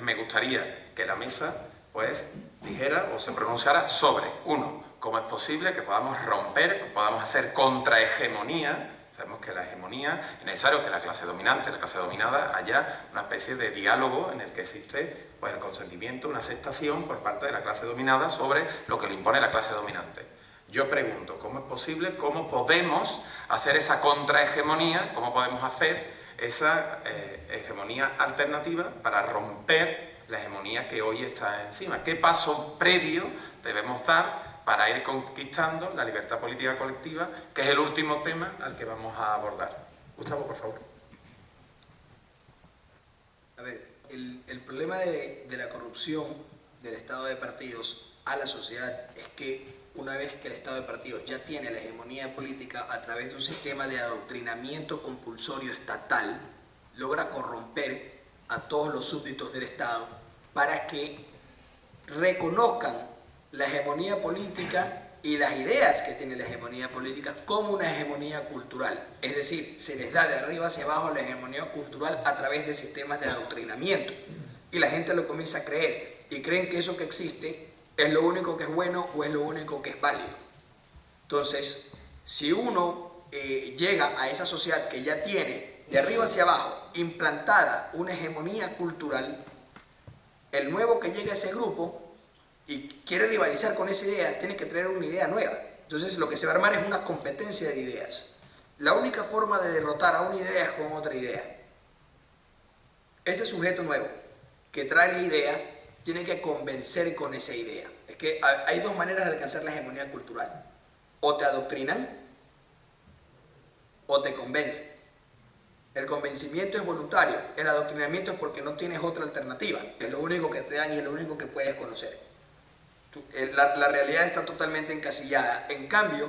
Me gustaría que la mesa pues dijera o se pronunciara sobre, uno, cómo es posible que podamos romper, que podamos hacer contrahegemonía. Sabemos que la hegemonía es necesario que la clase dominante, la clase dominada, haya una especie de diálogo en el que existe pues, el consentimiento, una aceptación por parte de la clase dominada sobre lo que le impone la clase dominante. Yo pregunto, ¿cómo es posible, cómo podemos hacer esa contrahegemonía, cómo podemos hacer esa hegemonía alternativa para romper la hegemonía que hoy está encima? ¿Qué paso previo debemos dar para ir conquistando la libertad política colectiva, que es el último tema al que vamos a abordar? Gustavo, por favor. A ver, el problema de la corrupción del Estado de partidos a la sociedad es que una vez que el Estado de partidos ya tiene la hegemonía política a través de un sistema de adoctrinamiento compulsorio estatal, logra corromper a todos los súbditos del Estado para que reconozcan la hegemonía política y las ideas que tiene la hegemonía política como una hegemonía cultural. Es decir, se les da de arriba hacia abajo la hegemonía cultural a través de sistemas de adoctrinamiento. Y la gente lo comienza a creer. Y creen que eso que existe es lo único que es bueno o es lo único que es válido. Entonces, si uno llega a esa sociedad que ya tiene de arriba hacia abajo implantada una hegemonía cultural, el nuevo que llega a ese grupo y quiere rivalizar con esa idea, tiene que traer una idea nueva. Entonces lo que se va a armar es una competencia de ideas. La única forma de derrotar a una idea es con otra idea. Ese sujeto nuevo que trae la idea tiene que convencer con esa idea. Es que hay dos maneras de alcanzar la hegemonía cultural. O te adoctrinan o te convencen. El convencimiento es voluntario, el adoctrinamiento es porque no tienes otra alternativa. Es lo único que te dan y es lo único que puedes conocer. La realidad está totalmente encasillada. En cambio,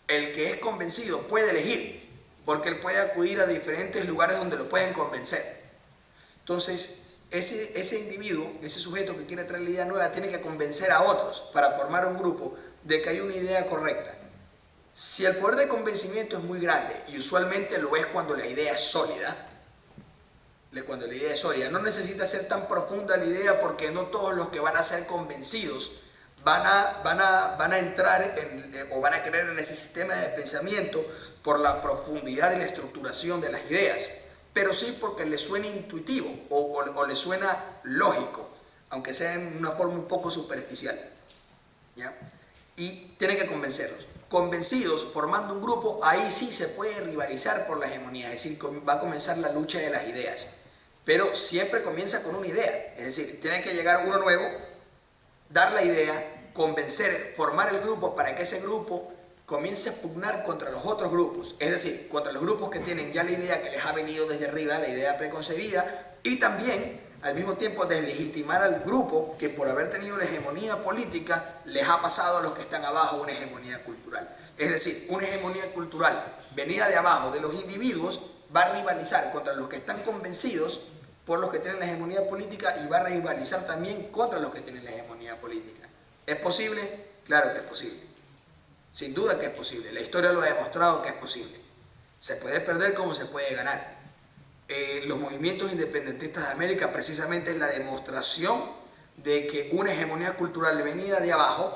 el que es convencido puede elegir, porque él puede acudir a diferentes lugares donde lo pueden convencer. Entonces, ese individuo, ese sujeto que quiere traer la idea nueva, tiene que convencer a otros para formar un grupo de que hay una idea correcta. Si el poder de convencimiento es muy grande, y usualmente lo es cuando la idea es sólida, no necesita ser tan profunda la idea, porque no todos los que van a ser convencidos van a entrar o van a creer en ese sistema de pensamiento por la profundidad y la estructuración de las ideas, pero sí porque les suena intuitivo o les suena lógico, aunque sea en una forma un poco superficial, ¿ya? Y tienen que convencerlos. Convencidos, formando un grupo, ahí sí se puede rivalizar por la hegemonía, es decir, va a comenzar la lucha de las ideas. Pero siempre comienza con una idea, es decir, tiene que llegar uno nuevo, dar la idea, convencer, formar el grupo para que ese grupo comience a pugnar contra los otros grupos, es decir, contra los grupos que tienen ya la idea que les ha venido desde arriba, la idea preconcebida, y también al mismo tiempo deslegitimar al grupo que por haber tenido la hegemonía política les ha pasado a los que están abajo una hegemonía cultural. Es decir, una hegemonía cultural venida de abajo de los individuos va a rivalizar contra los que están convencidos por los que tienen la hegemonía política y va a rivalizar también contra los que tienen la hegemonía política. ¿Es posible? Claro que es posible. Sin duda que es posible. La historia lo ha demostrado que es posible. Se puede perder como se puede ganar. Los movimientos independentistas de América precisamente es la demostración de que una hegemonía cultural venida de abajo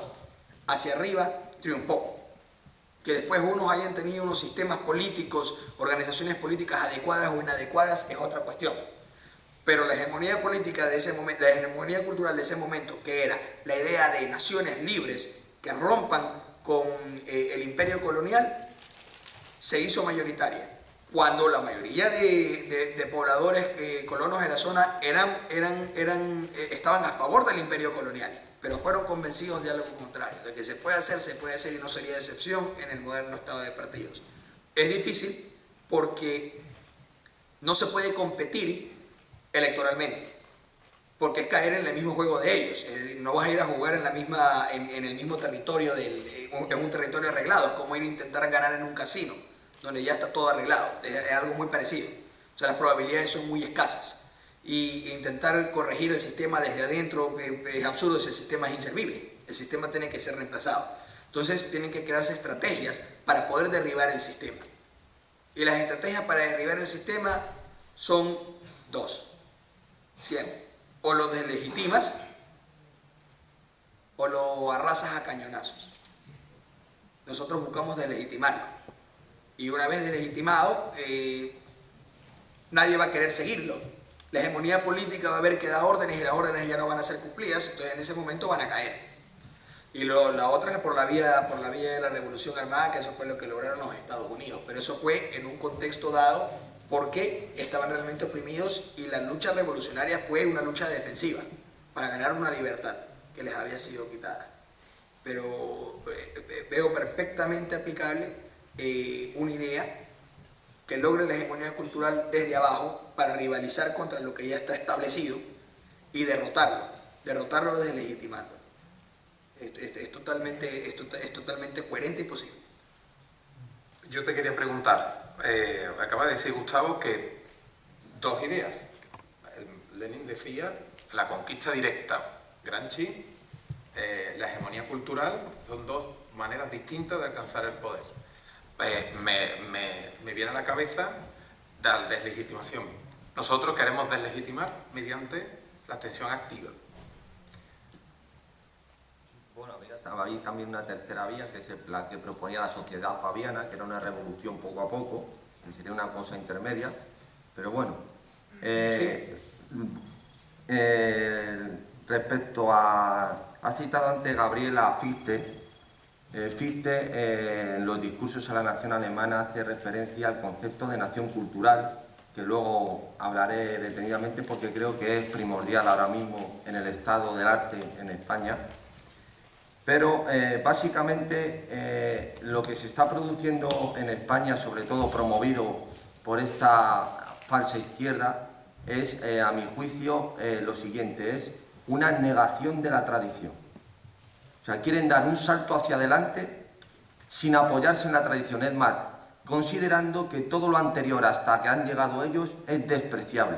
hacia arriba triunfó. Que después unos hayan tenido unos sistemas políticos, organizaciones políticas adecuadas o inadecuadas es otra cuestión. Pero la hegemonía política de ese momento, la hegemonía cultural de ese momento, que era la idea de naciones libres que rompan con el imperio colonial, se hizo mayoritaria. Cuando la mayoría de pobladores colonos de la zona estaban a favor del imperio colonial, pero fueron convencidos de algo contrario, de que se puede hacer y no sería excepción en el moderno estado de partidos. Es difícil porque no se puede competir electoralmente, porque es caer en el mismo juego de ellos. Es decir, no vas a ir a jugar en el mismo territorio, en un territorio arreglado, como ir a intentar ganar en un casino. donde ya está todo arreglado. Es algo muy parecido. O sea, las probabilidades son muy escasas. Y intentar corregir el sistema desde adentro es absurdo si el sistema es inservible. El sistema tiene que ser reemplazado. Entonces tienen que crearse estrategias para poder derribar el sistema. Y las estrategias para derribar el sistema son dos, siempre. O lo deslegitimas o lo arrasas a cañonazos. Nosotros buscamos deslegitimarlo. Y una vez deslegitimado, nadie va a querer seguirlo. La hegemonía política va a ver que da órdenes y las órdenes ya no van a ser cumplidas, entonces en ese momento van a caer. Y la otra es por la vía de la Revolución Armada, que eso fue lo que lograron los Estados Unidos. Pero eso fue en un contexto dado porque estaban realmente oprimidos y la lucha revolucionaria fue una lucha defensiva para ganar una libertad que les había sido quitada. Pero veo perfectamente aplicable una idea que logre la hegemonía cultural desde abajo para rivalizar contra lo que ya está establecido y derrotarlo deslegitimando. Es totalmente coherente y posible. Yo te quería preguntar, acaba de decir Gustavo que dos ideas. Lenin decía la conquista directa, Gramsci, la hegemonía cultural, son dos maneras distintas de alcanzar el poder. Me viene a la cabeza la deslegitimación. Nosotros queremos deslegitimar mediante la abstención activa. Bueno, mira, estaba ahí también una tercera vía, que es la que proponía la sociedad fabiana, que era una revolución poco a poco, que sería una cosa intermedia, pero bueno. Respecto ha citado antes Gabriela Fichte. Fichte, en los discursos a la nación alemana, hace referencia al concepto de nación cultural, que luego hablaré detenidamente porque creo que es primordial ahora mismo en el estado del arte en España. Pero básicamente lo que se está produciendo en España, sobre todo promovido por esta falsa izquierda, es, a mi juicio, lo siguiente, es una negación de la tradición. O sea, quieren dar un salto hacia adelante sin apoyarse en la tradición, es más, considerando que todo lo anterior hasta que han llegado ellos es despreciable.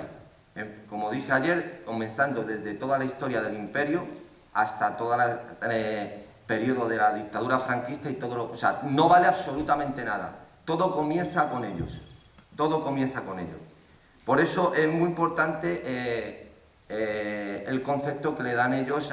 Como dije ayer, comenzando desde toda la historia del imperio hasta todo el periodo de la dictadura franquista y todo lo... O sea, no vale absolutamente nada. Todo comienza con ellos. Todo comienza con ellos. Por eso es muy importante el concepto que le dan ellos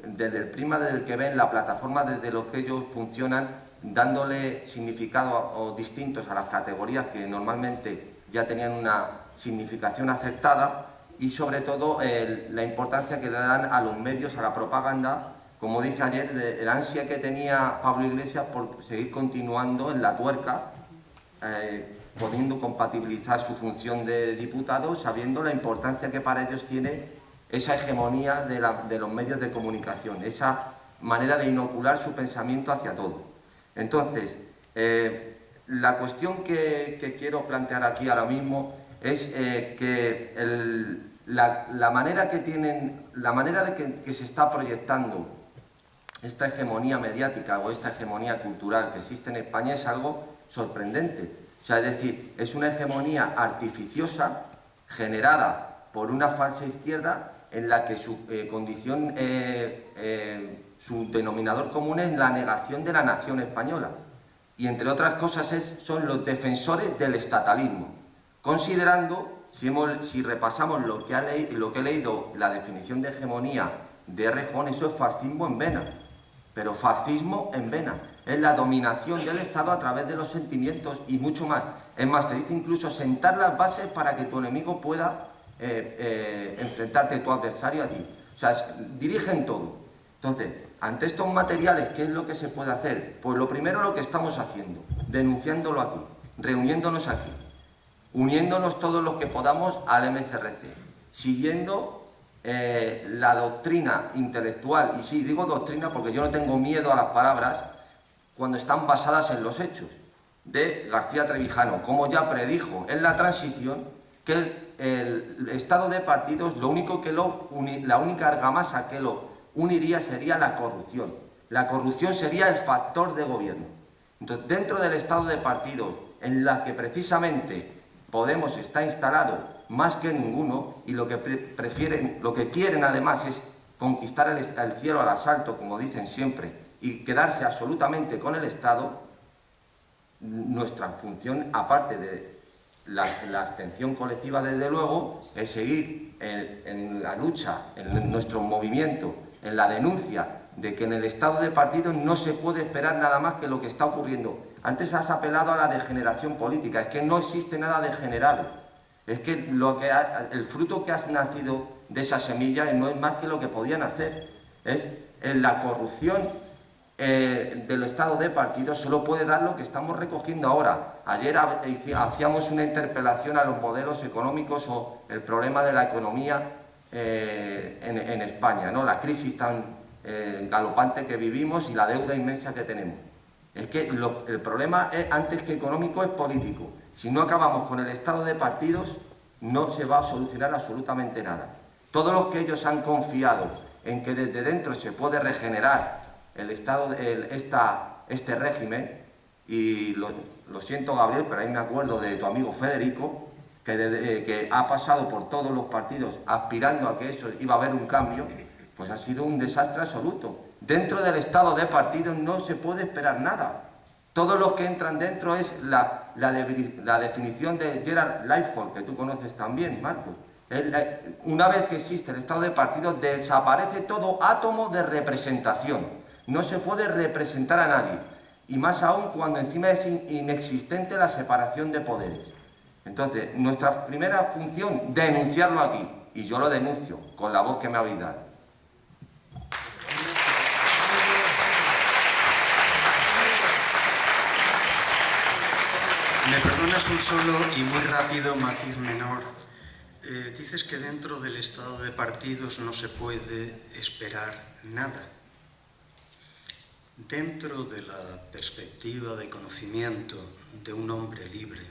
desde el que ven la plataforma, desde lo que ellos funcionan, dándole significados distintos a las categorías que normalmente ya tenían una significación aceptada, y sobre todo la importancia que le dan a los medios, a la propaganda. Como dije ayer, el ansia que tenía Pablo Iglesias por seguir continuando en la tuerca, pudiendo compatibilizar su función de diputado, sabiendo la importancia que para ellos tiene esa hegemonía de los medios de comunicación, esa manera de inocular su pensamiento hacia todo. Entonces, la cuestión que quiero plantear aquí ahora mismo es que la manera que se está proyectando esta hegemonía mediática o esta hegemonía cultural que existe en España es algo sorprendente. O sea, es decir, es una hegemonía artificiosa generada por una falsa izquierda en la que su condición, su denominador común es la negación de la nación española. Y entre otras cosas son los defensores del estatalismo, considerando, si repasamos lo que he leído, la definición de hegemonía de Rejón, eso es fascismo en vena. Pero fascismo en vena. Es la dominación del Estado a través de los sentimientos y mucho más. Es más, te dice incluso sentar las bases para que tu enemigo pueda enfrentarte, tu adversario, a ti. O sea, dirigen todo. Entonces, ante estos materiales, ¿qué es lo que se puede hacer? Pues lo primero, lo que estamos haciendo, denunciándolo aquí, reuniéndonos aquí, uniéndonos todos los que podamos al MCRC, siguiendo la doctrina intelectual, y sí, digo doctrina porque yo no tengo miedo a las palabras cuando están basadas en los hechos, de García Trevijano, como ya predijo en la transición que el estado de partidos, la única argamasa que lo uniría sería la corrupción. La corrupción sería el factor de gobierno. Entonces, dentro del estado de partidos, en la que precisamente Podemos está instalado más que ninguno, y lo que prefieren, lo que quieren además es conquistar el cielo al asalto, como dicen siempre, y quedarse absolutamente con el Estado, nuestra función, aparte de la abstención colectiva, desde luego, es seguir en la lucha, en nuestro movimiento, en la denuncia de que en el estado de partidos no se puede esperar nada más que lo que está ocurriendo. Antes has apelado a la degeneración política, es que no existe nada degenerado, es que el fruto que has nacido de esa semilla no es más que lo que podían hacer, es la corrupción del estado de partidos solo puede dar lo que estamos recogiendo ahora. Ayer hacíamos una interpelación a los modelos económicos o el problema de la economía en España, ¿no? La crisis tan galopante que vivimos y la deuda inmensa que tenemos. Es que el problema es, antes que económico, es político. Si no acabamos con el estado de partidos, no se va a solucionar absolutamente nada. Todos los que ellos han confiado en que desde dentro se puede regenerar el estado, este régimen, y lo siento, Gabriel, pero ahí me acuerdo de tu amigo Federico, que ha pasado por todos los partidos aspirando a que eso iba a haber un cambio, pues ha sido un desastre absoluto. Dentro del estado de partidos no se puede esperar nada. Todos los que entran dentro es la definición de Gerald Lifehold, que tú conoces también, Marcos. Una vez que existe el estado de partidos, desaparece todo átomo de representación. No se puede representar a nadie. Y más aún cuando encima es inexistente la separación de poderes. Entonces, nuestra primera función, denunciarlo aquí. Y yo lo denuncio, con la voz que me habéis dado. ¿Me perdonas un solo y muy rápido matiz menor? Dices que dentro del estado de partidos no se puede esperar nada. Dentro de la perspectiva de conocimiento de un hombre libre,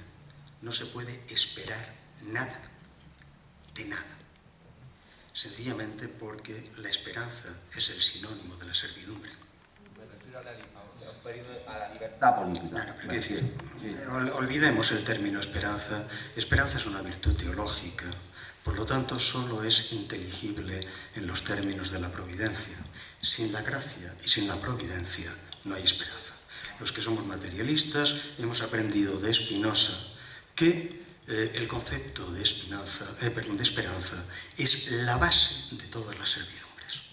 no se puede esperar nada, de nada. Sencillamente porque la esperanza es el sinónimo de la servidumbre. Me refiero a la libertad política. No, pero quiero decir, olvidemos el término esperanza. Esperanza es una virtud teológica, por lo tanto solo es inteligible en los términos de la providencia. Sin la gracia y sin la providencia no hay esperanza. Los que somos materialistas hemos aprendido de Spinoza que el concepto de esperanza es la base de todas las servidumbres.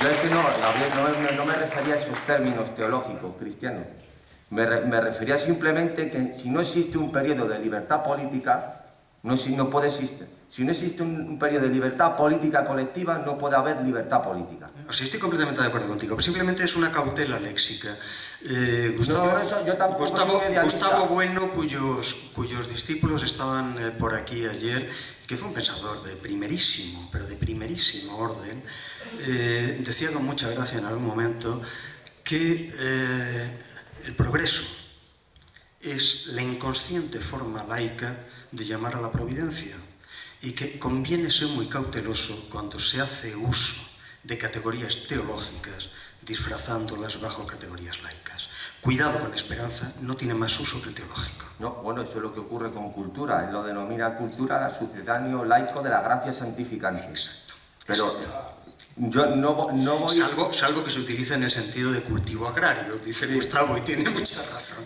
Yo es que no me refería a esos términos teológicos cristianos. Me refería simplemente que si no existe un periodo de libertad política, no puede existir. Si no existe un periodo de libertad política colectiva, no puede haber libertad política. O sea, estoy completamente de acuerdo contigo, pero simplemente es una cautela léxica. Gustavo Bueno, cuyos discípulos estaban por aquí ayer, que fue un pensador de primerísimo, pero de primerísimo orden, decía con mucha gracia en algún momento que el progreso es la inconsciente forma laica de llamar a la providencia y que conviene ser muy cauteloso cuando se hace uso de categorías teológicas disfrazándolas bajo categorías laicas. Cuidado con la esperanza, no tiene más uso que el teológico. No, bueno, eso es lo que ocurre con cultura. Él lo denomina cultura sucedáneo laico de la gracia santificante. Exacto. Pero exacto. Yo no voy... Salvo que se utiliza en el sentido de cultivo agrario, dice sí. Gustavo, y tiene mucha razón.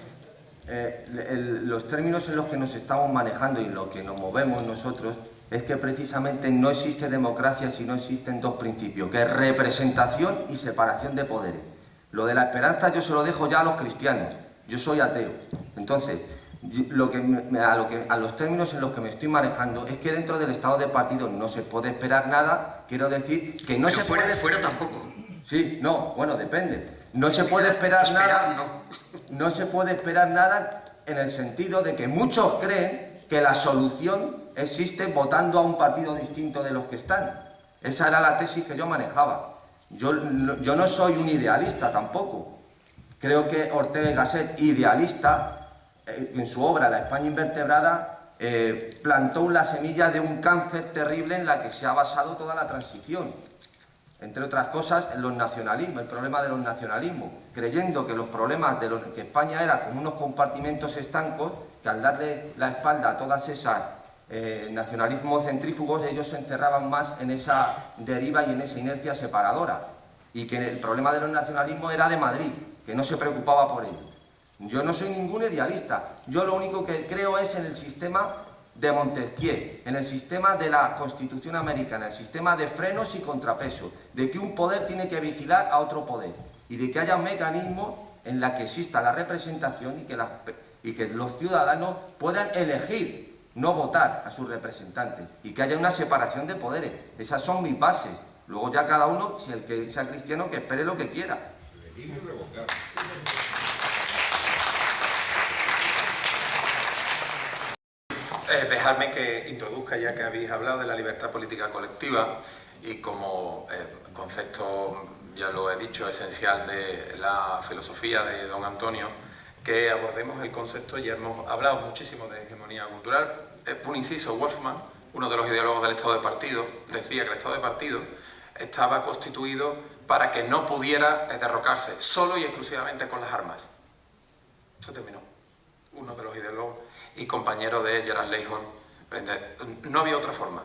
Los términos en los que nos estamos manejando y en los que nos movemos nosotros es que precisamente no existe democracia si no existen dos principios, que es representación y separación de poderes. Lo de la esperanza yo se lo dejo ya a los cristianos, yo soy ateo. Entonces, a los términos en los que me estoy manejando es que dentro del estado de partido no se puede esperar nada, quiero decir que no pero se puede... fuera tampoco. Sí, no, bueno, depende. No se puede esperar nada. No se puede esperar nada en el sentido de que muchos creen que la solución existe votando a un partido distinto de los que están. Esa era la tesis que yo manejaba. Yo no soy un idealista tampoco. Creo que Ortega y Gasset, idealista, en su obra La España invertebrada, plantó la semilla de un cáncer terrible en la que se ha basado toda la transición. entre otras cosas, los nacionalismos, el problema de los nacionalismos, creyendo que los problemas de que España era como unos compartimentos estancos, que al darle la espalda a todas esas nacionalismos centrífugos, ellos se encerraban más en esa deriva y en esa inercia separadora, y que el problema de los nacionalismos era de Madrid, que no se preocupaba por ello. Yo no soy ningún idealista, yo lo único que creo es en el sistema de Montesquieu, en el sistema de la Constitución americana, el sistema de frenos y contrapesos, de que un poder tiene que vigilar a otro poder y de que haya mecanismos en la que exista la representación y que los ciudadanos puedan elegir, no votar a sus representantes, y que haya una separación de poderes. Esas son mis bases. Luego ya cada uno, si el que sea cristiano, que espere lo que quiera. Dejadme que introduzca, ya que habéis hablado de la libertad política colectiva y como concepto, ya lo he dicho, esencial de la filosofía de don Antonio, que abordemos el concepto. Ya hemos hablado muchísimo de hegemonía cultural. Un inciso: Wolfman, uno de los ideólogos del Estado de partido, decía que el Estado de partido estaba constituido para que no pudiera derrocarse solo y exclusivamente con las armas. Se terminó. Uno de los ideólogos y compañero de Gerard Leighton. No había otra forma.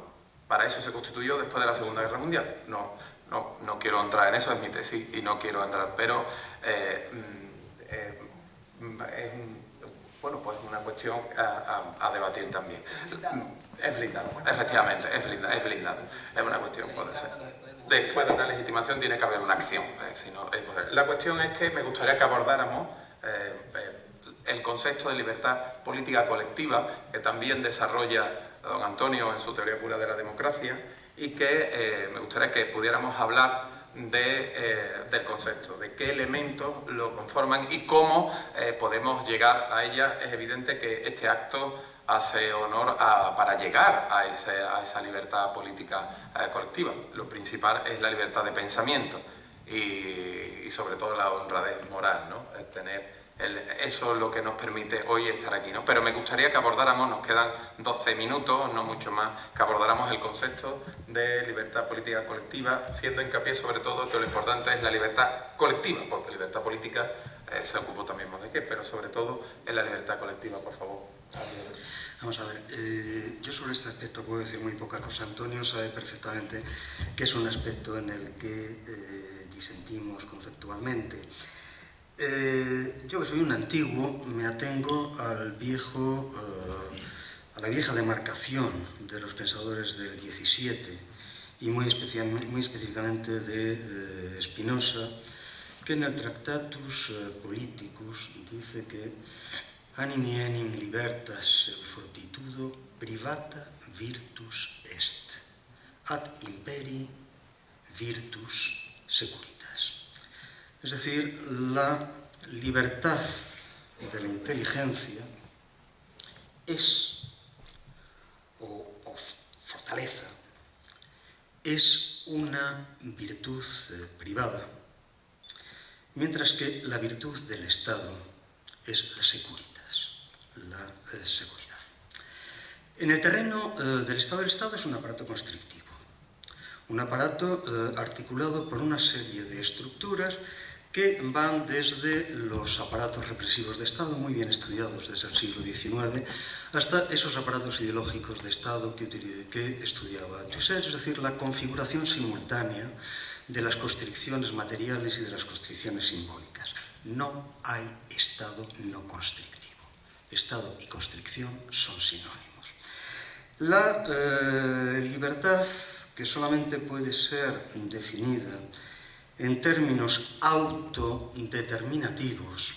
Para eso se constituyó después de la Segunda Guerra Mundial. No quiero entrar en eso, es mi tesis y no quiero entrar, pero bueno, pues una cuestión a debatir también. Es blindado, efectivamente, es blindado. Es una cuestión, puede ser. Después de una legitimación tiene que haber una acción. Si no, la cuestión es que me gustaría que abordáramos el concepto de libertad política colectiva, que también desarrolla don Antonio en su teoría pura de la democracia, y que me gustaría que pudiéramos hablar del concepto, de qué elementos lo conforman y cómo podemos llegar a ella. Es evidente que este acto hace honor para llegar a esa libertad política colectiva. Lo principal es la libertad de pensamiento y sobre todo la honradez moral, ¿no? Es tener eso es lo que nos permite hoy estar aquí, ¿no? Pero me gustaría que abordáramos, nos quedan 12 minutos, no mucho más, que abordáramos el concepto de libertad política colectiva, haciendo hincapié sobre todo que lo importante es la libertad colectiva, porque libertad política se ocupó también más de qué, pero sobre todo es la libertad colectiva, por favor. Vamos a ver, yo sobre este aspecto puedo decir muy poca cosa. Antonio sabe perfectamente que es un aspecto en el que disentimos conceptualmente. Yo, que soy un antiguo, me atengo a la vieja demarcación de los pensadores del 17 y muy específicamente de Spinoza, que en el Tractatus Politicus dice que animi enim libertas fortitudo privata virtus est, ad imperi virtus securitas. Es decir, la libertad de la inteligencia es, o fortaleza, es una virtud privada, mientras que la virtud del Estado es la securitas, la seguridad. En el terreno del Estado, el Estado es un aparato constrictivo, un aparato articulado por una serie de estructuras que van desde los aparatos represivos de Estado, muy bien estudiados desde el siglo XIX, hasta esos aparatos ideológicos de Estado que estudiaba Althusser, es decir, la configuración simultánea de las constricciones materiales y de las constricciones simbólicas. No hay Estado no constrictivo. Estado y constricción son sinónimos. La libertad, que solamente puede ser definida en términos autodeterminativos,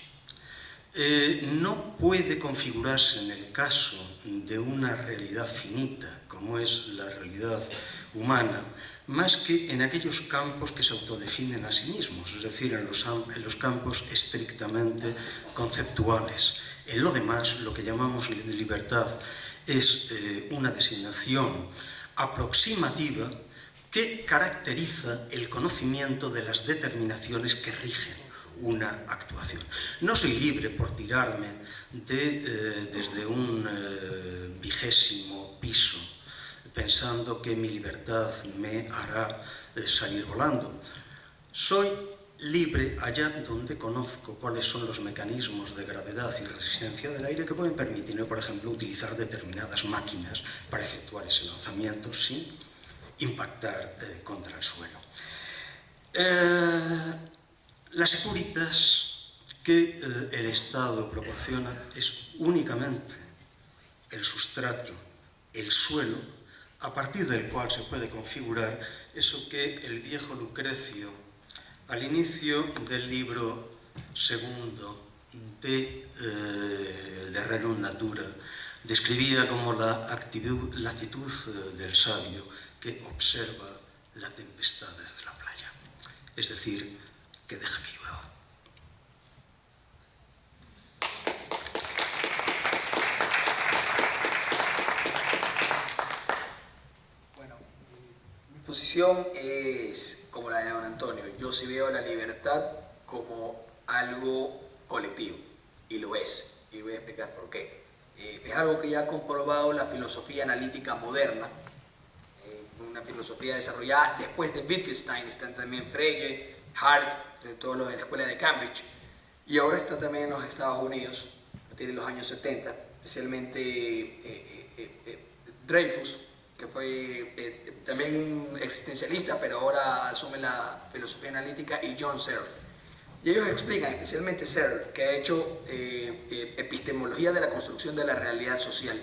no puede configurarse en el caso de una realidad finita, como es la realidad humana, más que en aquellos campos que se autodefinen a sí mismos, es decir, en los campos estrictamente conceptuales. En lo demás, lo que llamamos libertad es una designación aproximativa que caracteriza el conocimiento de las determinaciones que rigen una actuación. No soy libre por tirarme desde un 20º piso pensando que mi libertad me hará salir volando. Soy libre allá donde conozco cuáles son los mecanismos de gravedad y resistencia del aire que pueden permitirme, por ejemplo, utilizar determinadas máquinas para efectuar ese lanzamiento sin impactar contra el suelo. Las Securitas que el Estado proporciona es únicamente el sustrato, el suelo, a partir del cual se puede configurar eso que el viejo Lucrecio, al inicio del libro segundo de Rerum Natura, describía como la actitud del sabio que observa la tempestad desde la playa, es decir, que deja que llueva. Bueno, mi posición es como la de don Antonio. Yo sí veo la libertad como algo colectivo, y lo es, y voy a explicar por qué. Es algo que ya ha comprobado la filosofía analítica moderna, una filosofía desarrollada después de Wittgenstein. Están también Frege, Hart, de todos los de la escuela de Cambridge, y ahora está también en los Estados Unidos, a partir de los años 70, especialmente Dreyfus, que fue también un existencialista, pero ahora asume la filosofía analítica, y John Searle. Y ellos explican, especialmente Searle, que ha hecho epistemología de la construcción de la realidad social,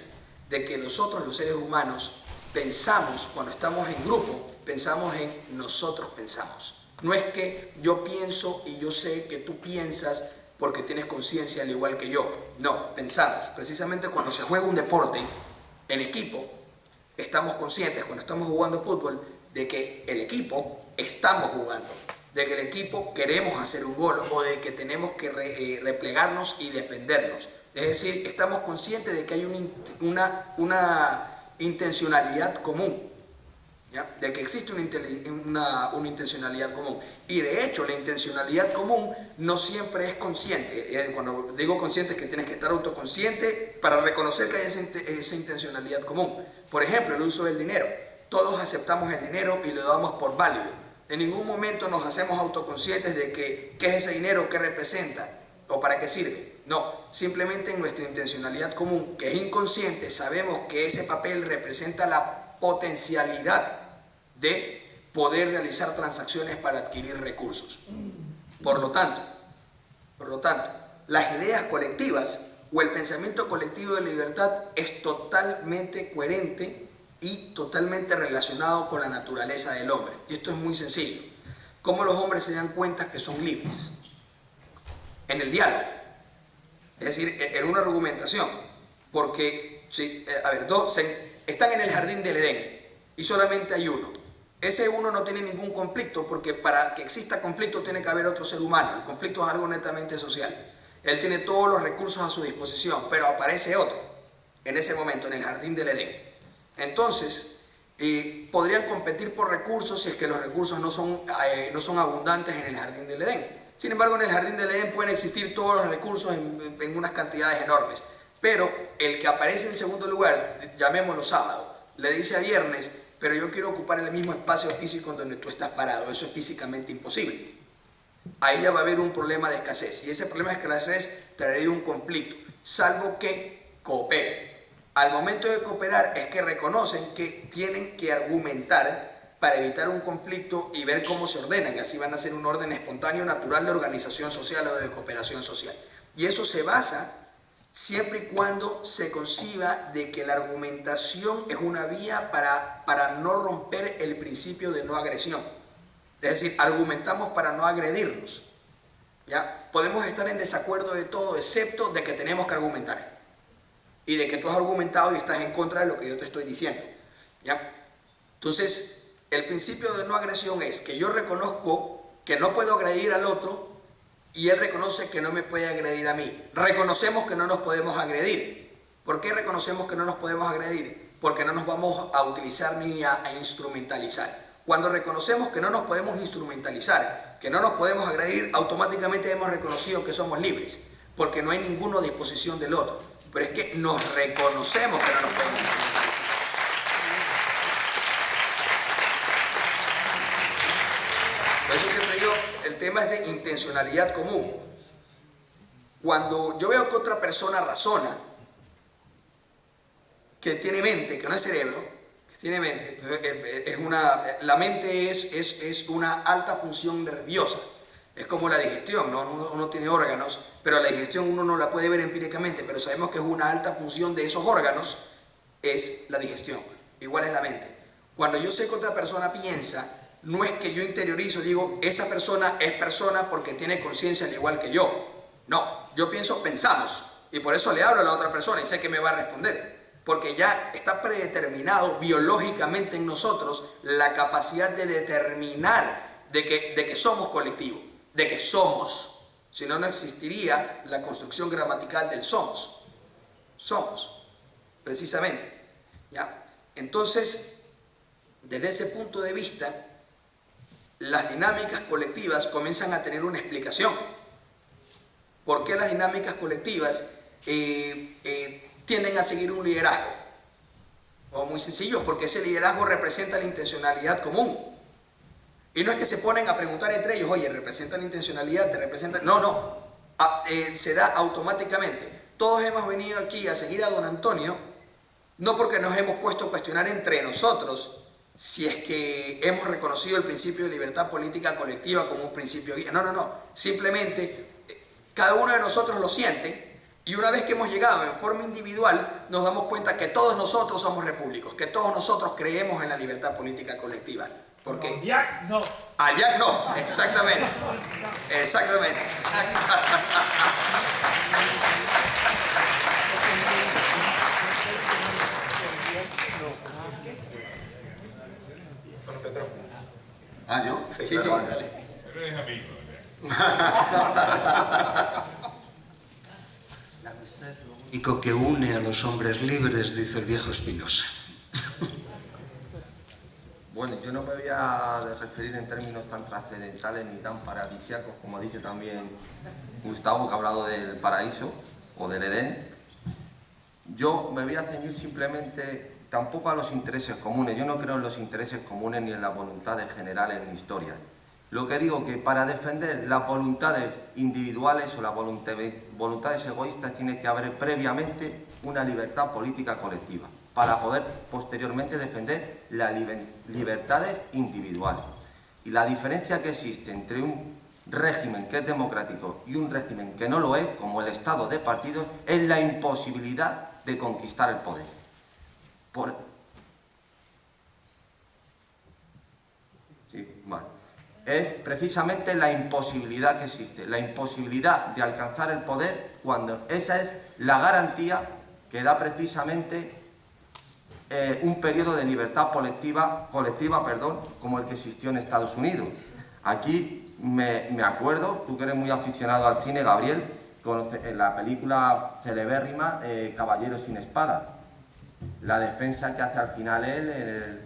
de que nosotros, los seres humanos, pensamos, cuando estamos en grupo, pensamos en nosotros pensamos. No es que yo pienso y yo sé que tú piensas porque tienes conciencia al igual que yo. No, pensamos. Precisamente cuando se juega un deporte en equipo, estamos conscientes, cuando estamos jugando fútbol, de que el equipo estamos jugando, de que el equipo queremos hacer un gol o de que tenemos que replegarnos y defendernos. Es decir, estamos conscientes de que hay una intencionalidad común, ¿ya? De que existe una intencionalidad común. Y de hecho, la intencionalidad común no siempre es consciente. Cuando digo consciente es que tienes que estar autoconsciente para reconocer que hay esa intencionalidad común. Por ejemplo, el uso del dinero. Todos aceptamos el dinero y lo damos por válido. En ningún momento nos hacemos autoconscientes de qué es ese dinero, qué representa o para qué sirve. No, simplemente en nuestra intencionalidad común, que es inconsciente, sabemos que ese papel representa la potencialidad de poder realizar transacciones para adquirir recursos. Por lo tanto, las ideas colectivas o el pensamiento colectivo de libertad es totalmente coherente y totalmente relacionado con la naturaleza del hombre. Y esto es muy sencillo. ¿Cómo los hombres se dan cuenta que son libres? En el diálogo. Es decir, en una argumentación. Porque, dos están en el jardín del Edén y solamente hay uno. Ese uno no tiene ningún conflicto, porque para que exista conflicto tiene que haber otro ser humano. El conflicto es algo netamente social. Él tiene todos los recursos a su disposición, pero aparece otro en ese momento, en el jardín del Edén. Entonces, podrían competir por recursos si es que los recursos no son abundantes en el jardín del Edén. Sin embargo, en el jardín del Edén pueden existir todos los recursos en unas cantidades enormes. Pero el que aparece en segundo lugar, llamémoslo sábado, le dice a viernes: pero yo quiero ocupar el mismo espacio físico donde tú estás parado. Eso es físicamente imposible. Ahí ya va a haber un problema de escasez, y ese problema de escasez traería un conflicto, salvo que cooperen. Al momento de cooperar es que reconocen que tienen que argumentar para evitar un conflicto y ver cómo se ordenan. Así van a ser un orden espontáneo, natural de organización social o de cooperación social. Y eso se basa siempre y cuando se conciba de que la argumentación es una vía para no romper el principio de no agresión. Es decir, argumentamos para no agredirnos. ¿Ya? Podemos estar en desacuerdo de todo, excepto de que tenemos que argumentar. Y de que tú has argumentado y estás en contra de lo que yo te estoy diciendo. ¿Ya? Entonces, el principio de no agresión es que yo reconozco que no puedo agredir al otro y él reconoce que no me puede agredir a mí. Reconocemos que no nos podemos agredir. ¿Por qué reconocemos que no nos podemos agredir? Porque no nos vamos a utilizar ni a instrumentalizar. Cuando reconocemos que no nos podemos instrumentalizar, que no nos podemos agredir, automáticamente hemos reconocido que somos libres, porque no hay ninguna disposición del otro. Pero es que nos reconocemos que no nos podemos instrumentalizar. Por eso siempre digo, el tema es de intencionalidad común. Cuando yo veo que otra persona razona, que tiene mente, que no es cerebro, que tiene mente, la mente es una alta función nerviosa. Es como la digestión, ¿no? Uno tiene órganos, pero la digestión uno no la puede ver empíricamente, pero sabemos que es una alta función de esos órganos, es la digestión. Igual es la mente. Cuando yo sé que otra persona piensa, no es que yo interiorizo, digo, esa persona es persona porque tiene conciencia al igual que yo. No, yo pensamos, y por eso le hablo a la otra persona y sé que me va a responder. Porque ya está predeterminado biológicamente en nosotros la capacidad de determinar de que somos colectivo, de que somos. Si no, no existiría la construcción gramatical del somos. Somos, precisamente. ¿Ya? Entonces, desde ese punto de vista, las dinámicas colectivas comienzan a tener una explicación. ¿Por qué las dinámicas colectivas tienden a seguir un liderazgo? O muy sencillo, porque ese liderazgo representa la intencionalidad común. Y no es que se ponen a preguntar entre ellos, oye, ¿representa la intencionalidad? ¿Te representa? No. Se da automáticamente. Todos hemos venido aquí a seguir a don Antonio, no porque nos hemos puesto a cuestionar entre nosotros si es que hemos reconocido el principio de libertad política colectiva como un principio guía. No. Simplemente cada uno de nosotros lo siente. Y una vez que hemos llegado en forma individual, nos damos cuenta que todos nosotros somos repúblicos, que todos nosotros creemos en la libertad política colectiva. Porque Ayac no. Ayac no, exactamente. Exactamente. ¿Yo? Sí, dale. Pero eres amigo. Lo único que une a los hombres libres, dice el viejo Spinoza. Bueno, yo no me voy a referir en términos tan trascendentales ni tan paradisíacos como ha dicho también Gustavo, que ha hablado del paraíso o del Edén. Yo me voy a ceñir simplemente tampoco a los intereses comunes. Yo no creo en los intereses comunes ni en las voluntades generales en historia. Lo que digo que para defender las voluntades individuales o las voluntades egoístas tiene que haber previamente una libertad política colectiva para poder posteriormente defender las libertades individuales. Y la diferencia que existe entre un régimen que es democrático y un régimen que no lo es, como el Estado de partidos, es la imposibilidad de conquistar el poder. Es precisamente la imposibilidad que existe, la imposibilidad de alcanzar el poder cuando esa es la garantía que da precisamente un periodo de libertad colectiva, como el que existió en Estados Unidos. Aquí me acuerdo, tú que eres muy aficionado al cine, Gabriel, en la película celebérrima Caballero sin espada, la defensa que hace al final él,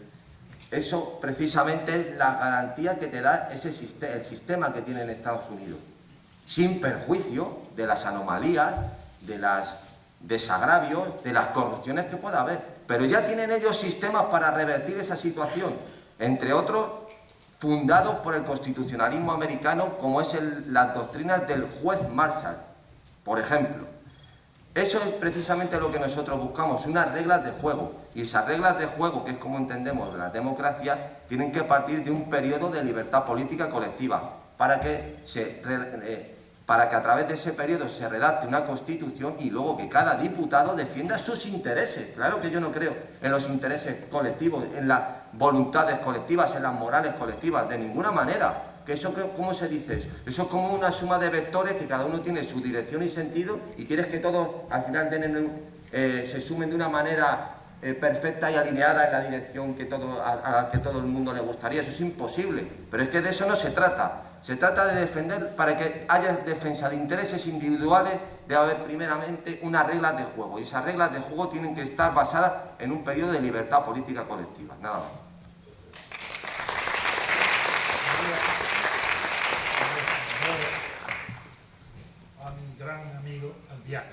eso precisamente es la garantía que te da el sistema que tiene en Estados Unidos, sin perjuicio de las anomalías, de los desagravios, de las corrupciones que pueda haber. Pero ya tienen ellos sistemas para revertir esa situación, entre otros fundados por el constitucionalismo americano, como es las doctrinas del juez Marshall, por ejemplo. Eso es precisamente lo que nosotros buscamos, unas reglas de juego. Y esas reglas de juego, que es como entendemos la democracia, tienen que partir de un periodo de libertad política colectiva, para que a través de ese periodo se redacte una constitución y luego que cada diputado defienda sus intereses. Claro que yo no creo en los intereses colectivos, en las voluntades colectivas, en las morales colectivas, de ninguna manera. Que eso, ¿cómo se dice? Eso es como una suma de vectores que cada uno tiene su dirección y sentido y quieres que todos al final se sumen de una manera perfecta y alineada en la dirección a la que todo el mundo le gustaría. Eso es imposible, pero es que de eso no se trata. Se trata de defender, para que haya defensa de intereses individuales, debe haber primeramente unas reglas de juego, y esas reglas de juego tienen que estar basadas en un periodo de libertad política colectiva. Nada más. A mi gran amigo Albiac,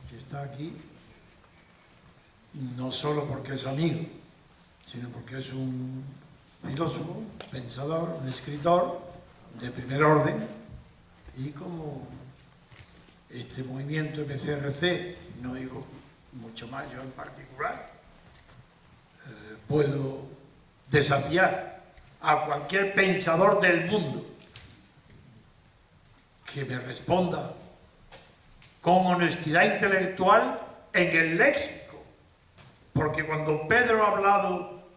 que está aquí no solo porque es amigo, sino porque es un filósofo, un pensador, un escritor de primer orden, y como este movimiento MCRC, no digo mucho más yo en particular, puedo desafiar a cualquier pensador del mundo que me responda con honestidad intelectual en el léxico, porque cuando Pedro ha hablado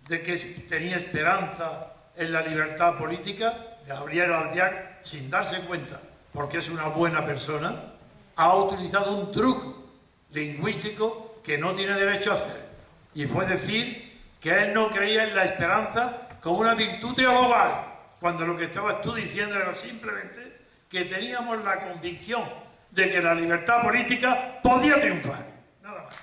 de que tenía esperanza en la libertad política, Gabriel Albiac, sin darse cuenta, porque es una buena persona, ha utilizado un truco lingüístico que no tiene derecho a hacer, y fue decir que él no creía en la esperanza como una virtud teologal, cuando lo que estabas tú diciendo era simplemente que teníamos la convicción de que la libertad política podía triunfar. Nada más.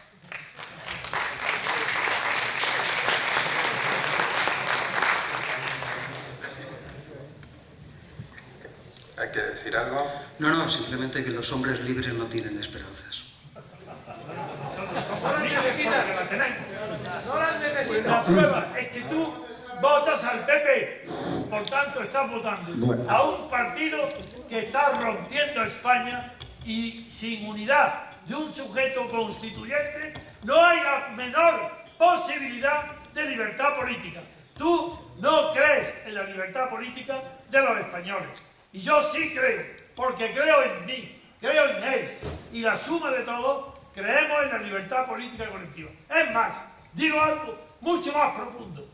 ¿Hay que decir algo? No, simplemente que los hombres libres no tienen esperanzas. No las necesitas, que la tenemos. No las necesitas. La prueba es que tú votas al PP. Por tanto, estás votando a un partido que está rompiendo España, y sin unidad de un sujeto constituyente no hay la menor posibilidad de libertad política. Tú no crees en la libertad política de los españoles. Y yo sí creo, porque creo en mí, creo en él. Y la suma de todos, creemos en la libertad política colectiva. Es más, digo algo mucho más profundo.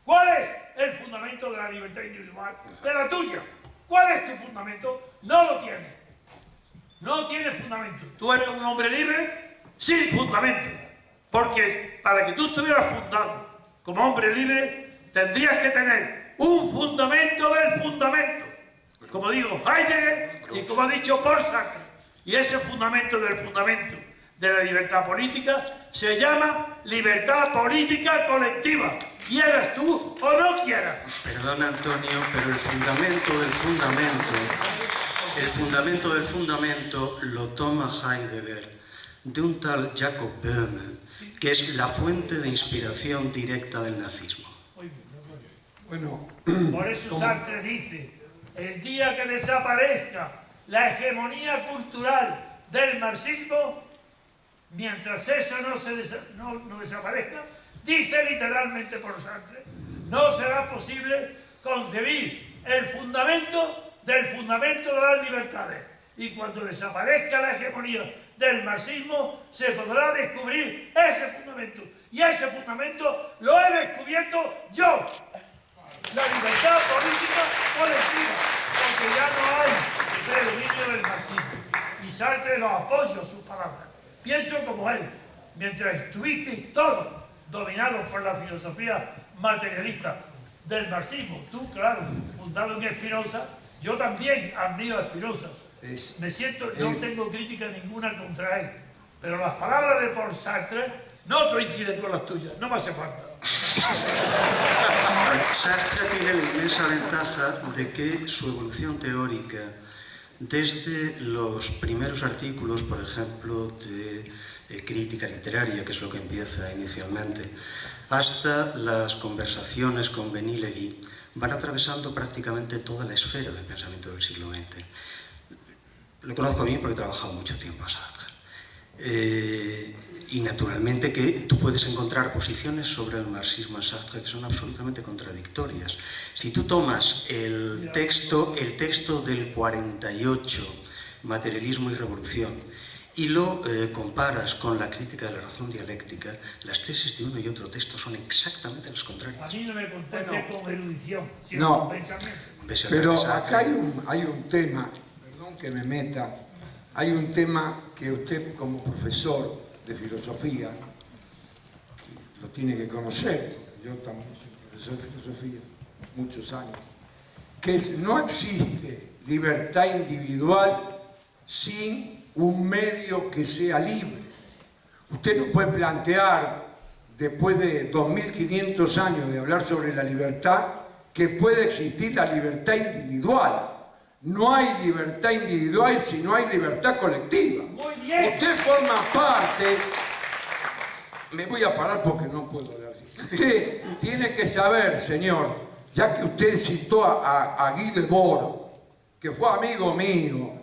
¿Cuál es el fundamento de la libertad individual? De la tuya. ¿Cuál es tu fundamento? No lo tienes. No tienes fundamento. Tú eres un hombre libre sin fundamento. Porque para que tú estuvieras fundado como hombre libre, tendrías que tener un fundamento del fundamento. Como digo Heidegger y como ha dicho Paul Sartre. Y ese fundamento del fundamento de la libertad política se llama libertad política colectiva. Quieras tú o no quieras. Perdón, Antonio, pero el fundamento del fundamento lo toma Heidegger de un tal Jacob Böhme, que es la fuente de inspiración directa del nazismo. Bueno, por eso Sartre dice: el día que desaparezca la hegemonía cultural del marxismo, mientras eso no desaparezca, dice literalmente por Sartre, no será posible concebir el fundamento del fundamento de las libertades. Y cuando desaparezca la hegemonía del marxismo, se podrá descubrir ese fundamento. Y ese fundamento lo he descubierto yo. La libertad política colectiva, porque ya no hay predominio del marxismo. Y Sartre lo apoyo sus palabras. Pienso como él. Mientras estuvisteis todos dominados por la filosofía materialista del marxismo, tú, claro, fundado en Spinoza, yo también admiro a Spinoza. Me siento, no tengo crítica ninguna contra él, pero las palabras de Paul Sartre no coinciden con las tuyas, no me hace falta. Sartre tiene la inmensa ventaja de que su evolución teórica, desde los primeros artículos, por ejemplo, de crítica literaria, que es lo que empieza inicialmente, hasta las conversaciones con Denis Lévy, van atravesando prácticamente toda la esfera del pensamiento del siglo XX. Lo conozco bien porque he trabajado mucho tiempo a Sartre. Y naturalmente que tú puedes encontrar posiciones sobre el marxismo en Sartre que son absolutamente contradictorias. Si tú tomas el texto del 48, Materialismo y Revolución, y lo comparas con la crítica de la razón dialéctica, las tesis de uno y otro texto son exactamente las contrarias. A mí no me conteste con erudición, sino no, con pensamiento. Pero acá hay un tema, perdón que me meta, hay un tema que usted como profesor de filosofía, que lo tiene que conocer, yo también soy profesor de filosofía, muchos años, que es, no existe libertad individual sin un medio que sea libre. Usted no puede plantear, después de 2500 años de hablar sobre la libertad, que puede existir la libertad individual. No hay libertad individual si no hay libertad colectiva. Muy bien. Usted forma parte Me voy a parar porque no puedo hablar así. Usted tiene que saber, señor, ya que usted citó a Guy Debord, que fue amigo mío,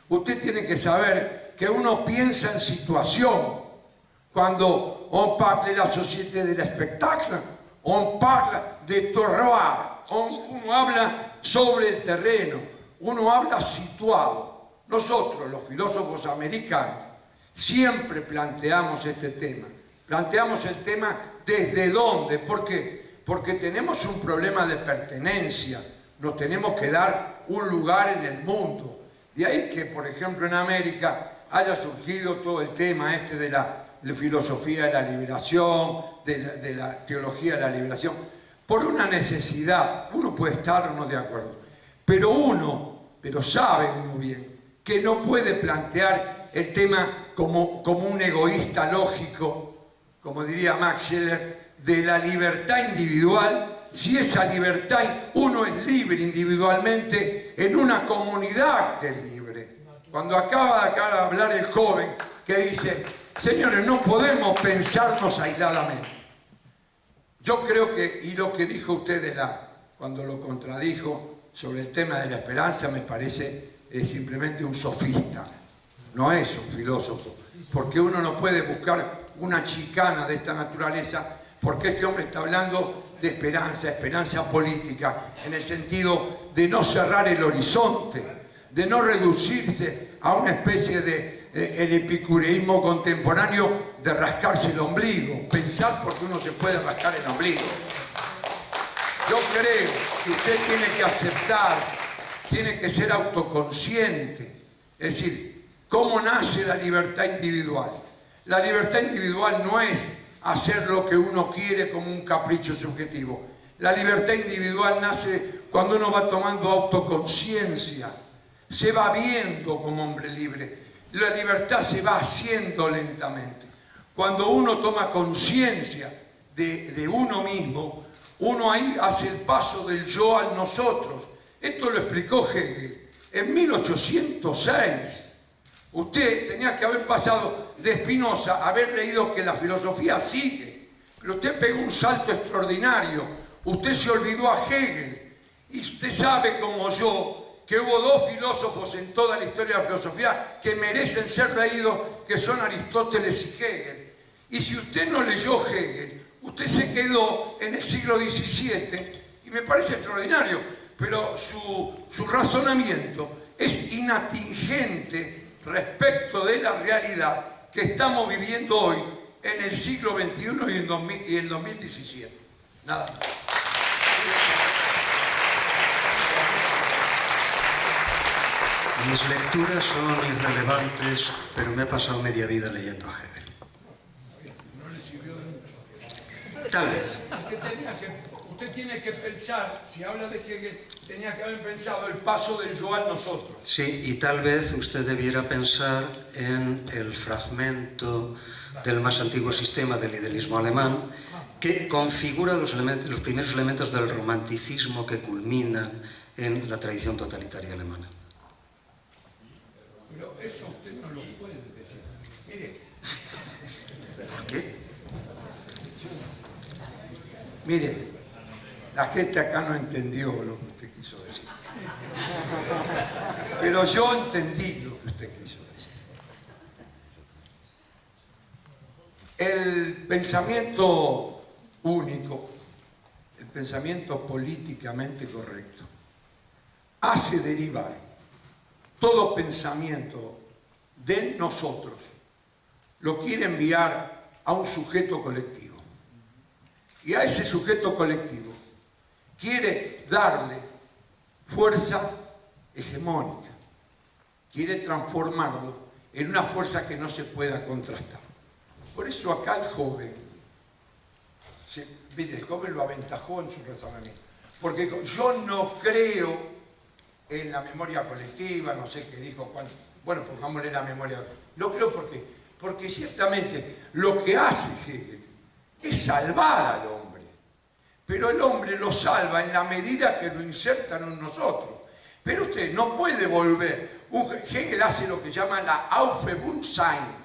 usted tiene que saber que uno piensa en situación. Cuando on parle de la société del spectacle, on parle de terroir, uno habla sobre el terreno, uno habla situado. Nosotros, los filósofos americanos, siempre planteamos este tema. Planteamos el tema desde dónde. ¿Por qué? Porque tenemos un problema de pertenencia. Nos tenemos que dar un lugar en el mundo. De ahí que, por ejemplo, en América haya surgido todo el tema este de la filosofía de la liberación, de la teología de la liberación, por una necesidad. Uno puede estar o no de acuerdo, pero sabe uno bien que no puede plantear el tema como un egoísta lógico, como diría Max Scheler, de la libertad individual, si esa libertad, uno es libre individualmente en una comunidad que es libre. Cuando acaba de hablar el joven que dice, señores, no podemos pensarnos aisladamente. Yo creo que, y lo que dijo usted cuando lo contradijo sobre el tema de la esperanza, me parece simplemente un sofista, no es un filósofo, porque uno no puede buscar una chicana de esta naturaleza, porque este hombre está hablando de esperanza política, en el sentido de no cerrar el horizonte, de no reducirse a una especie de el epicureísmo contemporáneo de rascarse el ombligo, pensar porque uno se puede rascar el ombligo. Yo creo que usted tiene que aceptar, tiene que ser autoconsciente, es decir, ¿cómo nace la libertad individual? La libertad individual no es hacer lo que uno quiere como un capricho subjetivo. La libertad individual nace cuando uno va tomando autoconciencia, se va viendo como hombre libre. La libertad se va haciendo lentamente. Cuando uno toma conciencia de uno mismo, uno ahí hace el paso del yo al nosotros. Esto lo explicó Hegel en 1806. Usted tenía que haber pasado de Spinoza, haber leído que la filosofía sigue, pero usted pegó un salto extraordinario. Usted se olvidó a Hegel. Y usted sabe como yo que hubo dos filósofos en toda la historia de la filosofía que merecen ser leídos, que son Aristóteles y Hegel. Y si usted no leyó Hegel, usted se quedó en el siglo XVII, y me parece extraordinario, pero su razonamiento es inatingente respecto de la realidad que estamos viviendo hoy en el siglo XXI y en 2017. Nada más. Mis lecturas son irrelevantes, pero me he pasado media vida leyendo a Hegel. No le sirvió de mucho. Tal vez. Usted tiene que pensar, si habla de Hegel, tenía que haber pensado el paso del yo al nosotros. Sí, y tal vez usted debiera pensar en el fragmento del más antiguo sistema del idealismo alemán que configura los primeros elementos del romanticismo que culminan en la tradición totalitaria alemana. Pero eso usted no lo puede decir. Mire. ¿Por qué? Mire, la gente acá no entendió lo que usted quiso decir. Pero yo entendí lo que usted quiso decir. El pensamiento único, el pensamiento políticamente correcto, hace derivar todo pensamiento de nosotros, lo quiere enviar a un sujeto colectivo. Y a ese sujeto colectivo quiere darle fuerza hegemónica, quiere transformarlo en una fuerza que no se pueda contrastar. Por eso acá el joven, mire, el joven lo aventajó en su razonamiento, porque yo no creo en la memoria colectiva, no sé qué dijo Juan, bueno, pongámosle la memoria, no creo porque ciertamente lo que hace Hegel es salvar al hombre, pero el hombre lo salva en la medida que lo insertan en nosotros. Pero usted no puede volver. Hegel hace lo que llama la Aufhebungssein.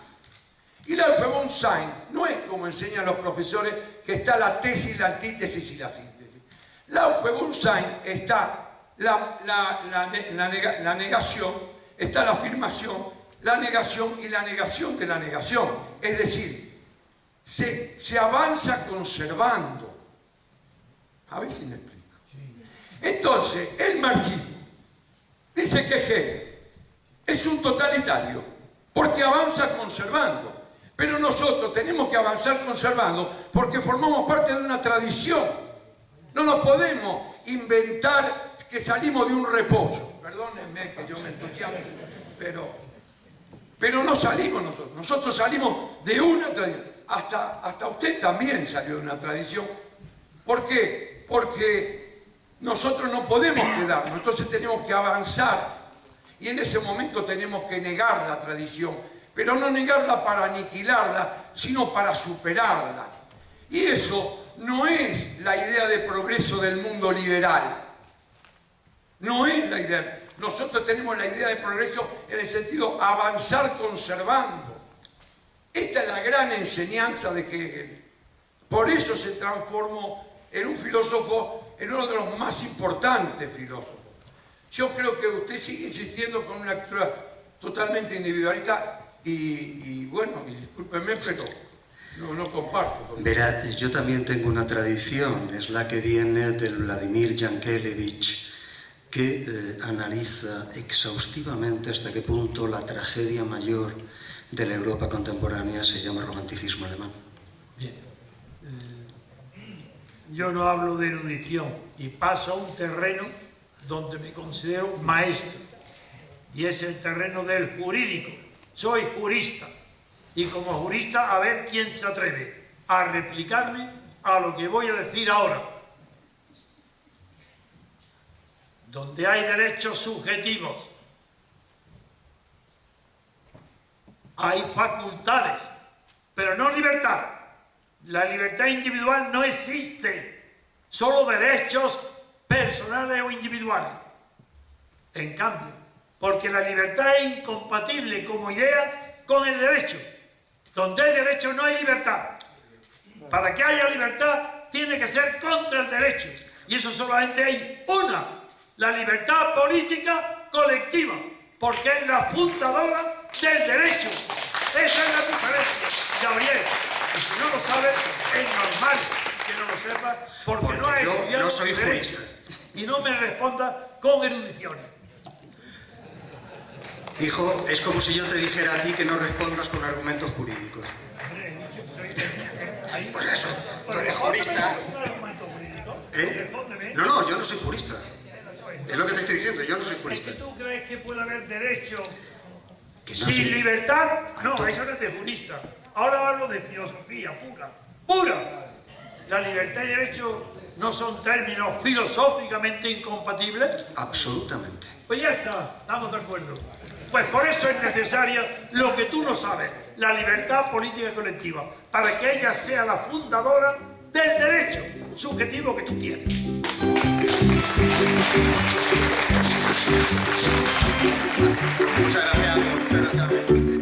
Y la von Sain no es como enseñan los profesores, que está la tesis, la antítesis y la síntesis. La von Sain está la negación, está la afirmación, la negación y la negación de la negación. Es decir, se avanza conservando. A ver si me explico. Entonces, el marxismo dice que Hegel es un totalitario porque avanza conservando. Pero nosotros tenemos que avanzar conservando porque formamos parte de una tradición. No nos podemos inventar que salimos de un reposo. Perdónenme que yo me entusiasmo, pero no salimos nosotros. Nosotros salimos de una tradición. Hasta usted también salió de una tradición. ¿Por qué? Porque nosotros no podemos quedarnos. Entonces tenemos que avanzar. Y en ese momento tenemos que negar la tradición. Pero no negarla para aniquilarla, sino para superarla. Y eso no es la idea de progreso del mundo liberal. No es la idea. Nosotros tenemos la idea de progreso en el sentido avanzar conservando. Esta es la gran enseñanza de Hegel. Por eso se transformó en un filósofo, en uno de los más importantes filósofos. Yo creo que usted sigue insistiendo con una lectura totalmente individualista. Y bueno, y discúlpenme, pero no comparto. Verá, yo también tengo una tradición, es la que viene del Vladimir Yankelevich, que analiza exhaustivamente hasta qué punto la tragedia mayor de la Europa contemporánea se llama romanticismo alemán. Bien. Yo no hablo de erudición y paso a un terreno donde me considero maestro, y es el terreno del jurídico. Soy jurista, y como jurista a ver quién se atreve a replicarme a lo que voy a decir ahora. Donde hay derechos subjetivos, hay facultades, pero no libertad. La libertad individual no existe, solo derechos personales o individuales. En cambio, porque la libertad es incompatible como idea con el derecho. Donde hay derecho no hay libertad. Para que haya libertad tiene que ser contra el derecho. Y eso solamente hay una, la libertad política colectiva, porque es la fundadora del derecho. Esa es la diferencia, Gabriel. Y si no lo sabes, es normal que no lo sepas, porque no has estudiado yo no soy derecho. jurista. Y no me respondas con erudiciones. Hijo, es como si yo te dijera a ti que no respondas con argumentos jurídicos. Pues eso, tú eres jurista. ¿Eh? No, yo no soy jurista. Es lo que te estoy diciendo, yo no soy jurista. ¿Es que tú crees que puede haber derecho Que no sin sé. libertad? No, Antonio. eso no es de jurista. Ahora hablo de filosofía pura. ¡Pura! La libertad y derecho no son términos filosóficamente incompatibles. Absolutamente. Pues ya está, estamos de acuerdo. Pues por eso es necesaria lo que tú no sabes, la libertad política colectiva, para que ella sea la fundadora del derecho subjetivo que tú tienes. Muchas gracias.